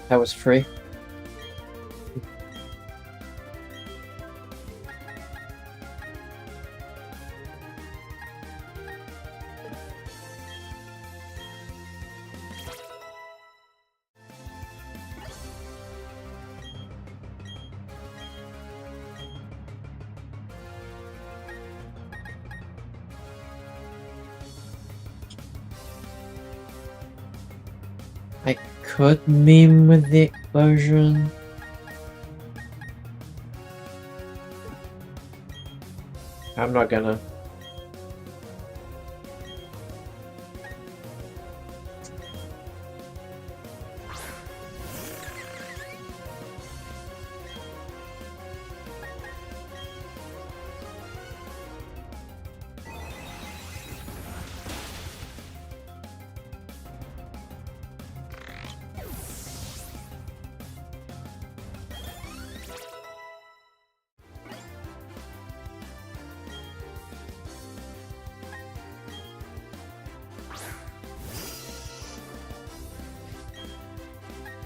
That was free. I could meme with the explosion. I'm not gonna.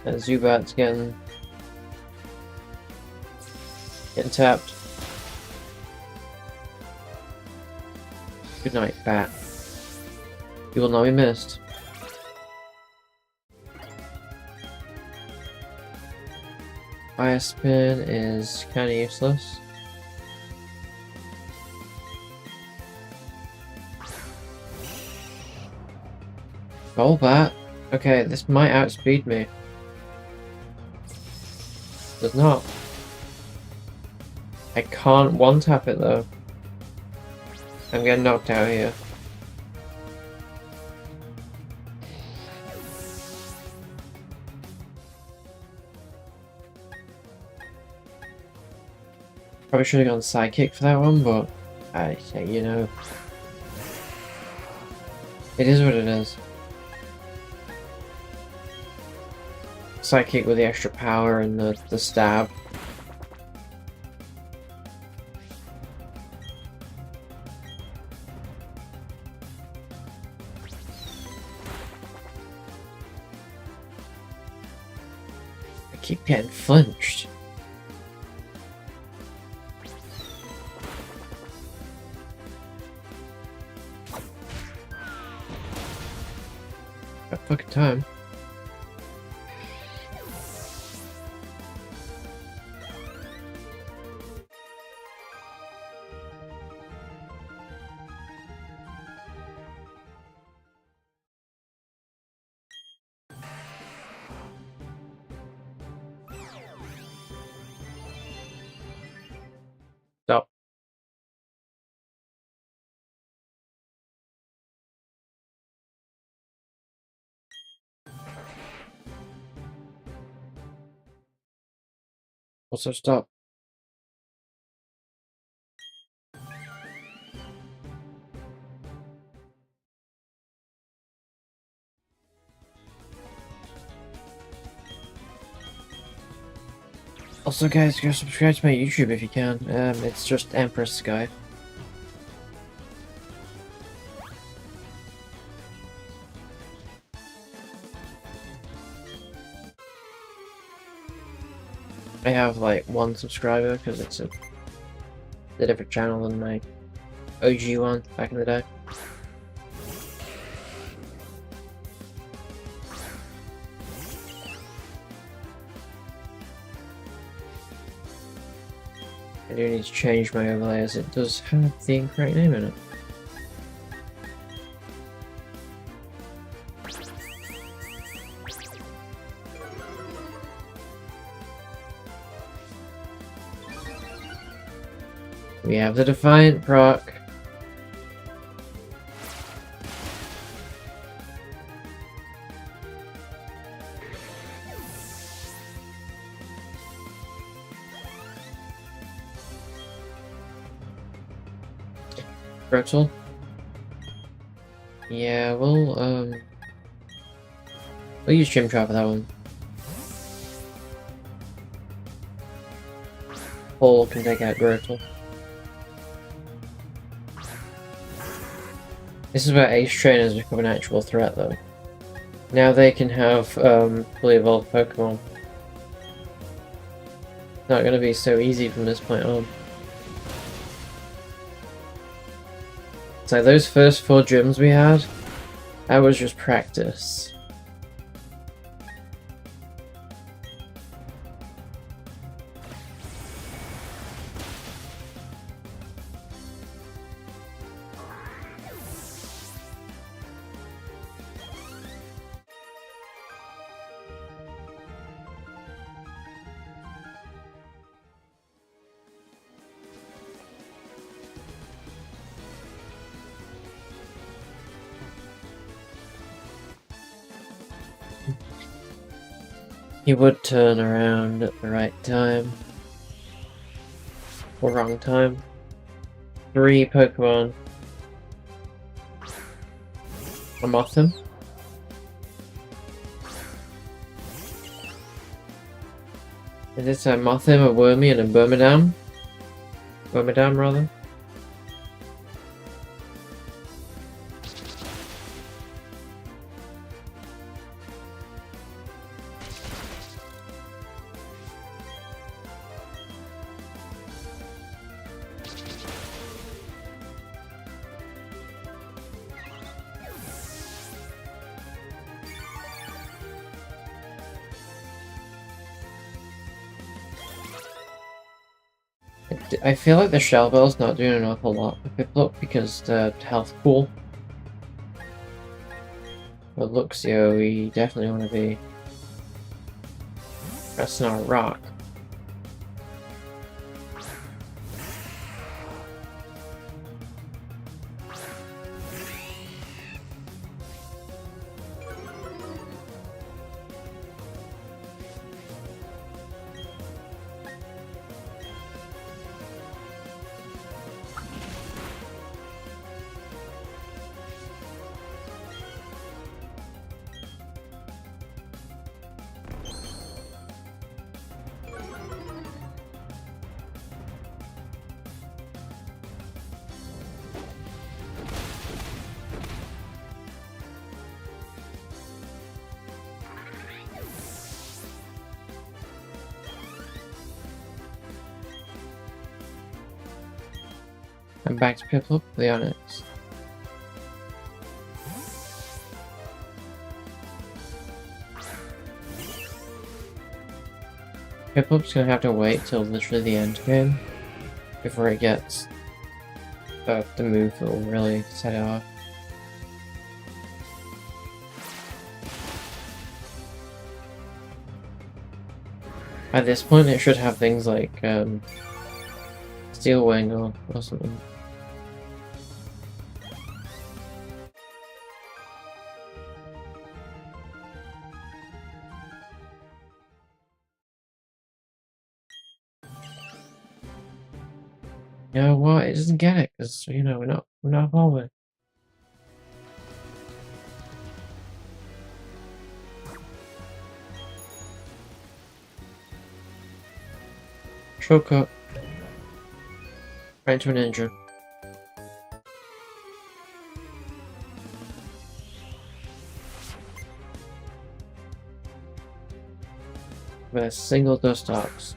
That Zubat's getting tapped. Good night, Bat. You will not be missed. Fire Spin is kind of useless. Golbat? Okay, this might outspeed me. Does not. I can't one-tap it though. I'm getting knocked out here. Probably should have gone Psychic for that one, but you know, it is what it is. Psychic with the extra power and the stab. I keep getting flinched. Got fucking time. Stop. Also stop. Also guys, go subscribe to my YouTube if you can. It's just Empress Sky. I have like 1 subscriber because it's a different channel than my OG one back in the day. I do need to change my overlay as it does have the incorrect name in it. We have the Defiant proc. Brutal. Yeah, we'll use Chimchar for that one. Paul can take out Grotle. This is where Ace Trainers become an actual threat, though. Now they can have fully evolved Pokemon. It's not going to be so easy from this point on. So those first 4 gyms we had, that was just practice. He would turn around at the right time. Or wrong time. 3 Pokemon. A Mothim. Is it a Mothim, a Wormy, and a Burmadam? Burmadam, rather. I feel like the Shell Bell's not doing an awful lot with Piplup because the health pool. But Luxio, we definitely want to be pressing our rock. I'm back to Piplup, the Onyx. Piplup's gonna have to wait till literally the end game before it gets the move that will really set it off. At this point, it should have things like Steel Wing or something. You know what? It doesn't get it because you know we're not evolving. Shortcut. Right to an ninja. With a single Dustox.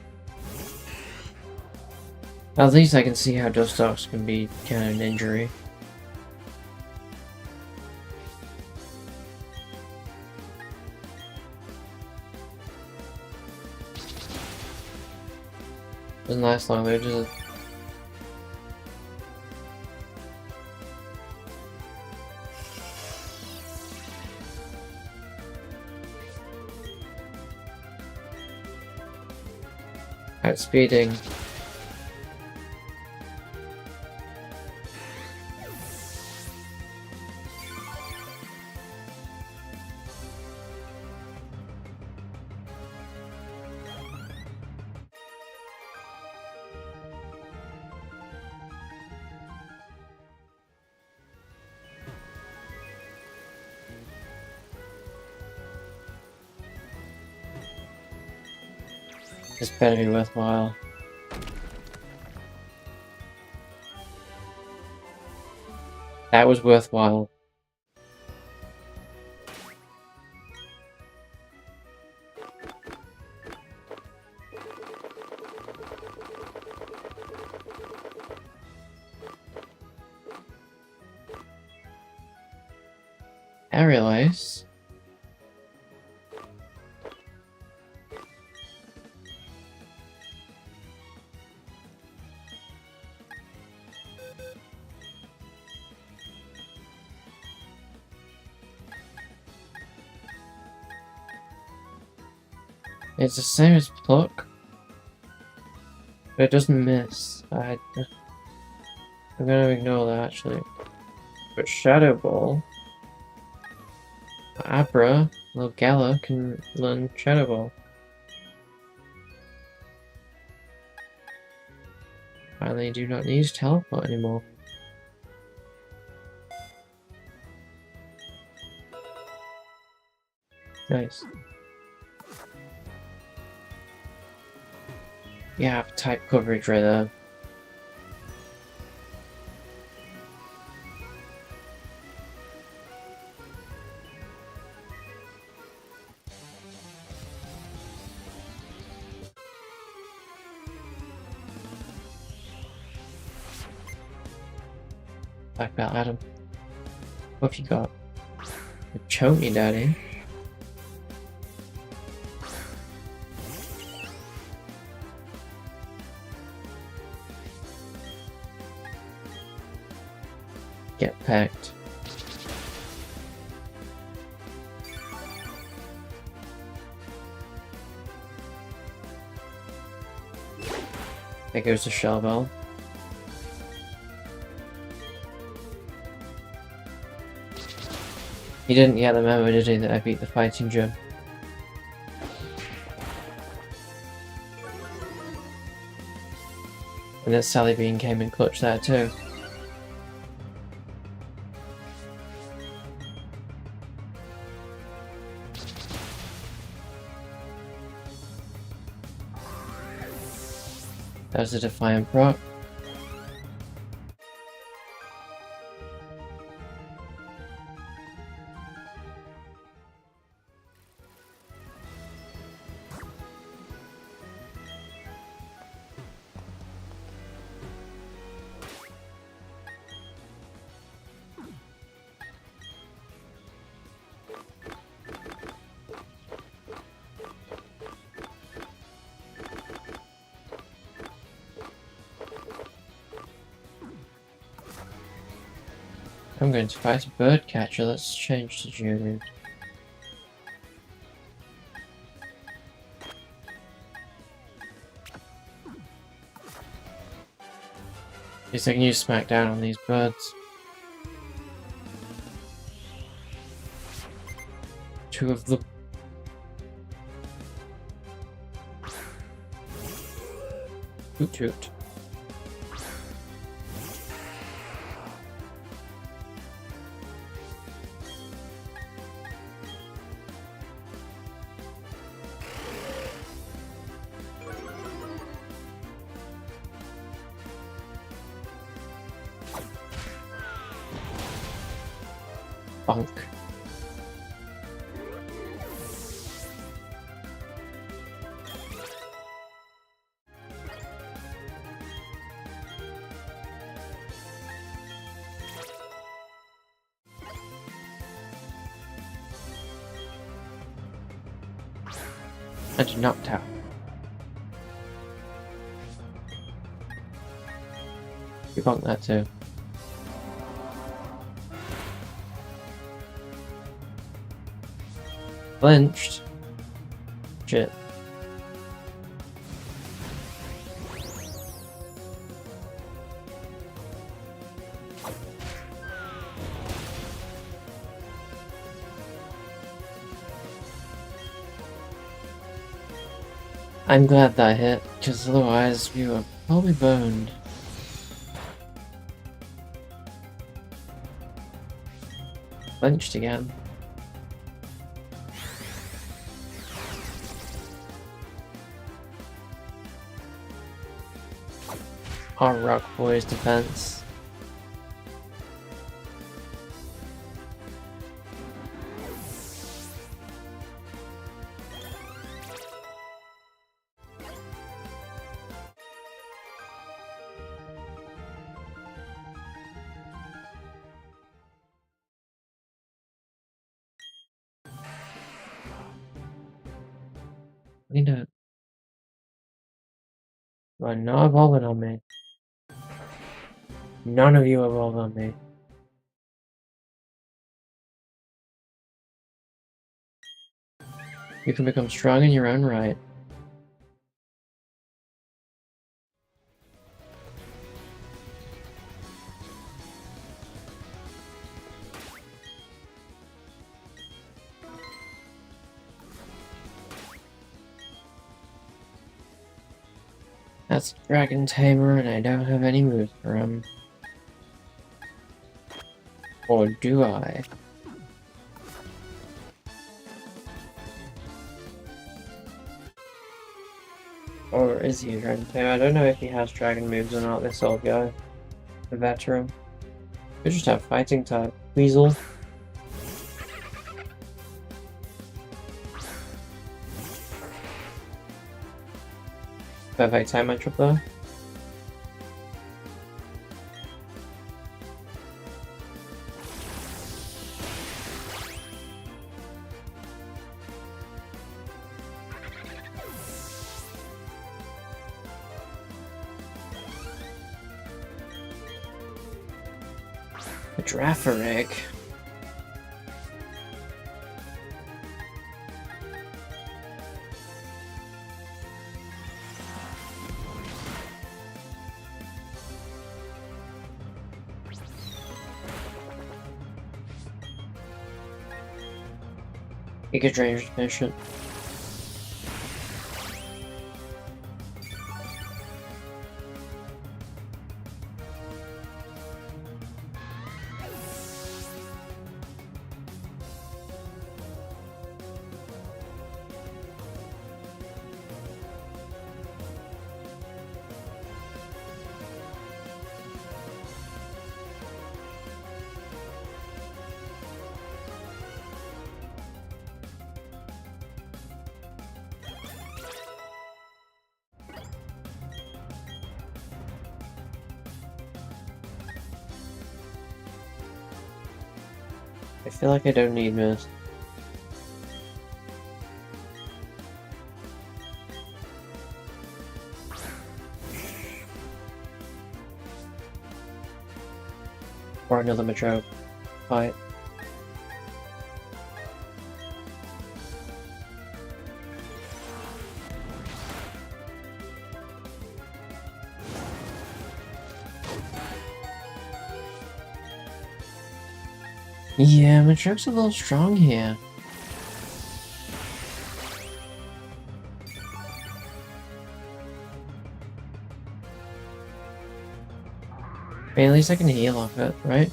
At least I can see how Dustox can be kind of an injury. Doesn't last long, they're just... Outspeeding. This better be worthwhile. That was worthwhile. Aerial Ice. It's the same as Pluck, but it doesn't miss. I'm gonna ignore that actually. But Shadow Ball, Abra, little Gala can learn Shadow Ball. Finally, do not need to teleport anymore. Nice. Yeah, type coverage right there. Black belt, Adam. What have you got? Choke me, daddy. Get packed. There goes the Shell Bell. He didn't get the memo, did he, that I beat the fighting gym? And then Sally Bean came in clutch there too. That was a Defiant proc. I'm going to fight a bird catcher. Let's change to Jude. At least I can use Smackdown on these birds. 2 of them. Toot toot. Bonk. And knocked out. You bonk that too. Flinched. Shit. I'm glad that hit, because otherwise we were probably boned. Flinched again. Our Rock Boy's defense. You are not evolving on me. None of you evolve on me. You can become strong in your own right. That's Dragon Tamer, and I don't have any moves for him. Or do I? Or is he a Dragon Tamer? I don't know if he has dragon moves or not, this old guy. The veteran. We just have fighting type. Weasel. Perfect time matchup there. A Girafarig. He could range efficient. I feel like I don't need this. Or another Machoke. fight. Yeah, Matrick's a little strong here. I mean, at least I can heal off it, right?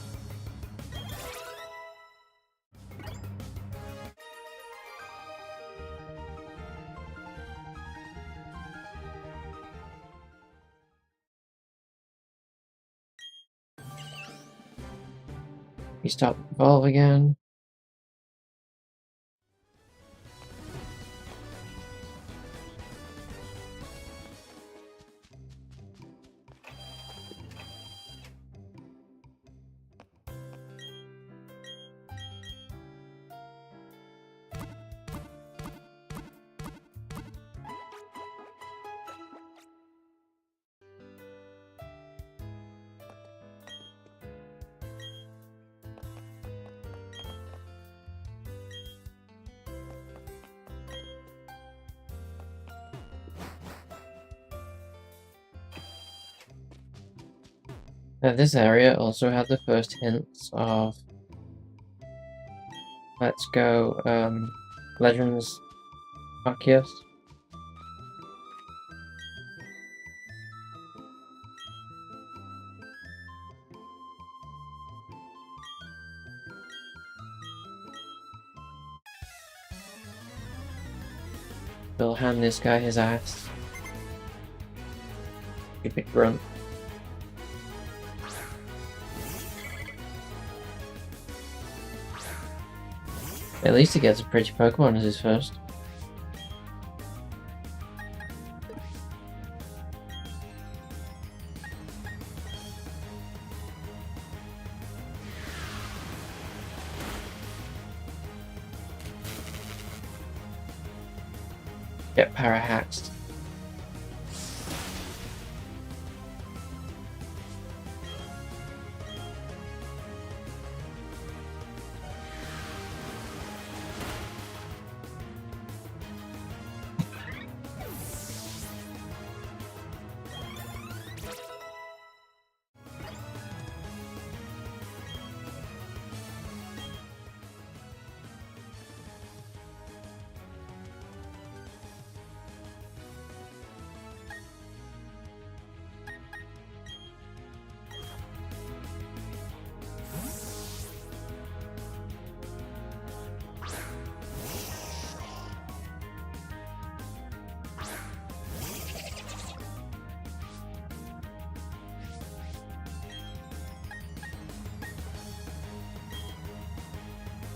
You stop evolve again. Now, this area also had the first hints of Let's Go Legends Arceus. We'll hand this guy his ass. Stupid grunt. At least he gets a pretty Pokemon as his first. Get para-haxed.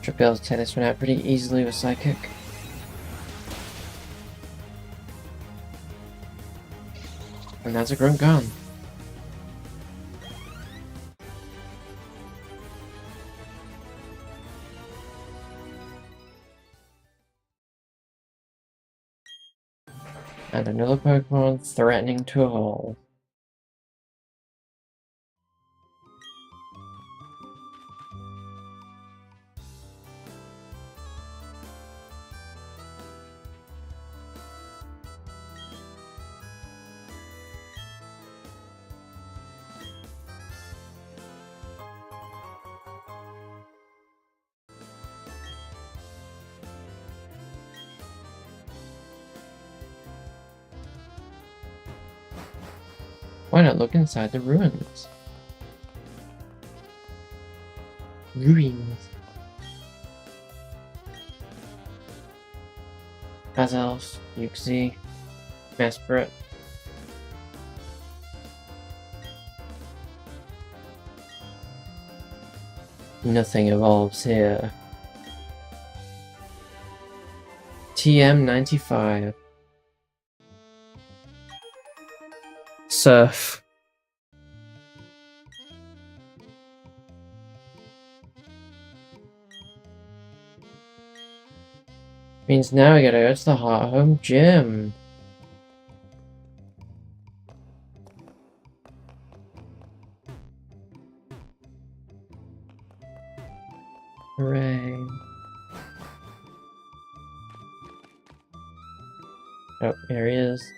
Should be able to take this one out pretty easily with Psychic. And that's a grunt gone. And another Pokemon threatening to evolve. Why not look inside the ruins? Ruins. Azelf, Uxie, Mesprit. Nothing evolves here. TM95. Surf. Means now we gotta go to the Heart Home Gym. Hooray. Oh, here he is.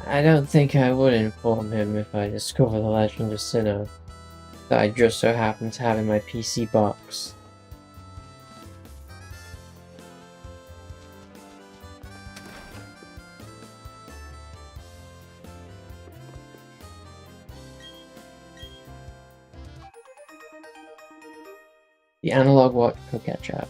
I don't think I would inform him if I discover the legend of Sinnoh that I just so happen to have in my PC box. The analog watch could catch up.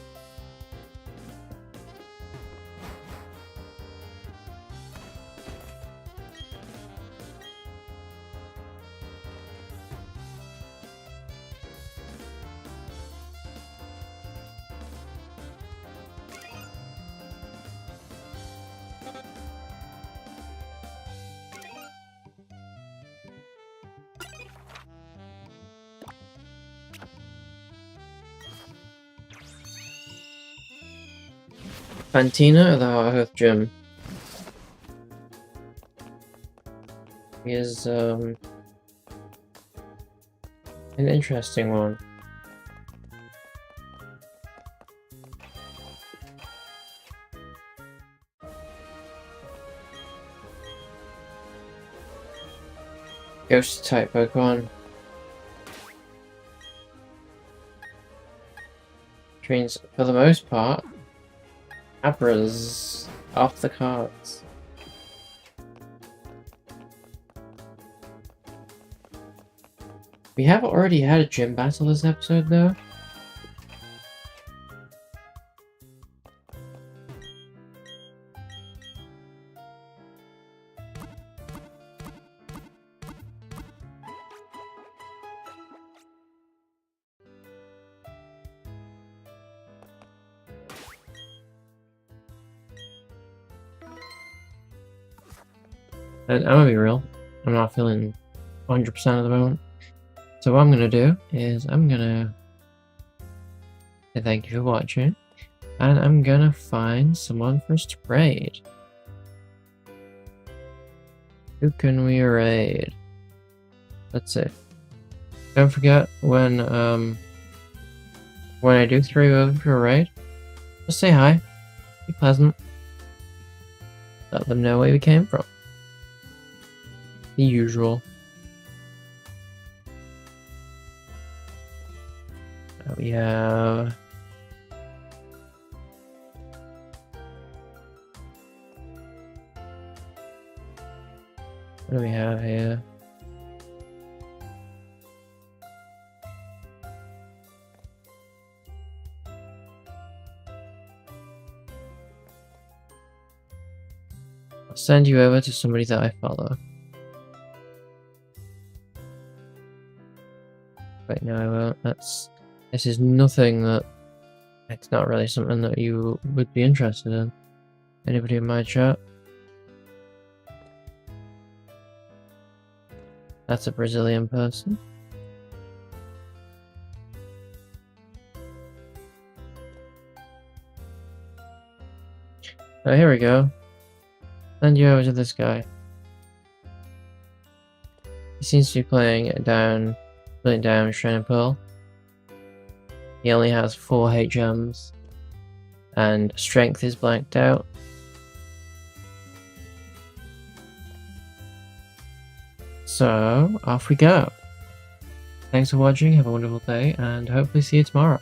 Fantina or the Hearth Gym is an interesting one. Ghost type Pokemon. Trains for the most part. Abra's off the cards. We have already had a gym battle this episode though. And I'm gonna be real, I'm not feeling 100% at the moment. So what I'm gonna do is I'm gonna say thank you for watching, and I'm gonna find someone for us to raid. Who can we raid? Let's see. Don't forget when I do throw you over for a raid, just say hi, be pleasant, let them know where we came from. The usual. We have what do we have here? I'll send you over to somebody that I follow. Wait, no, I won't. This is nothing that... It's not really something that you would be interested in. Anybody in my chat? That's a Brazilian person. Oh, here we go. Send you over to this guy. He seems to be playing down Shining Pearl. He only has 4 HMs, and strength is blanked out. So, off we go. Thanks for watching, have a wonderful day, and hopefully see you tomorrow.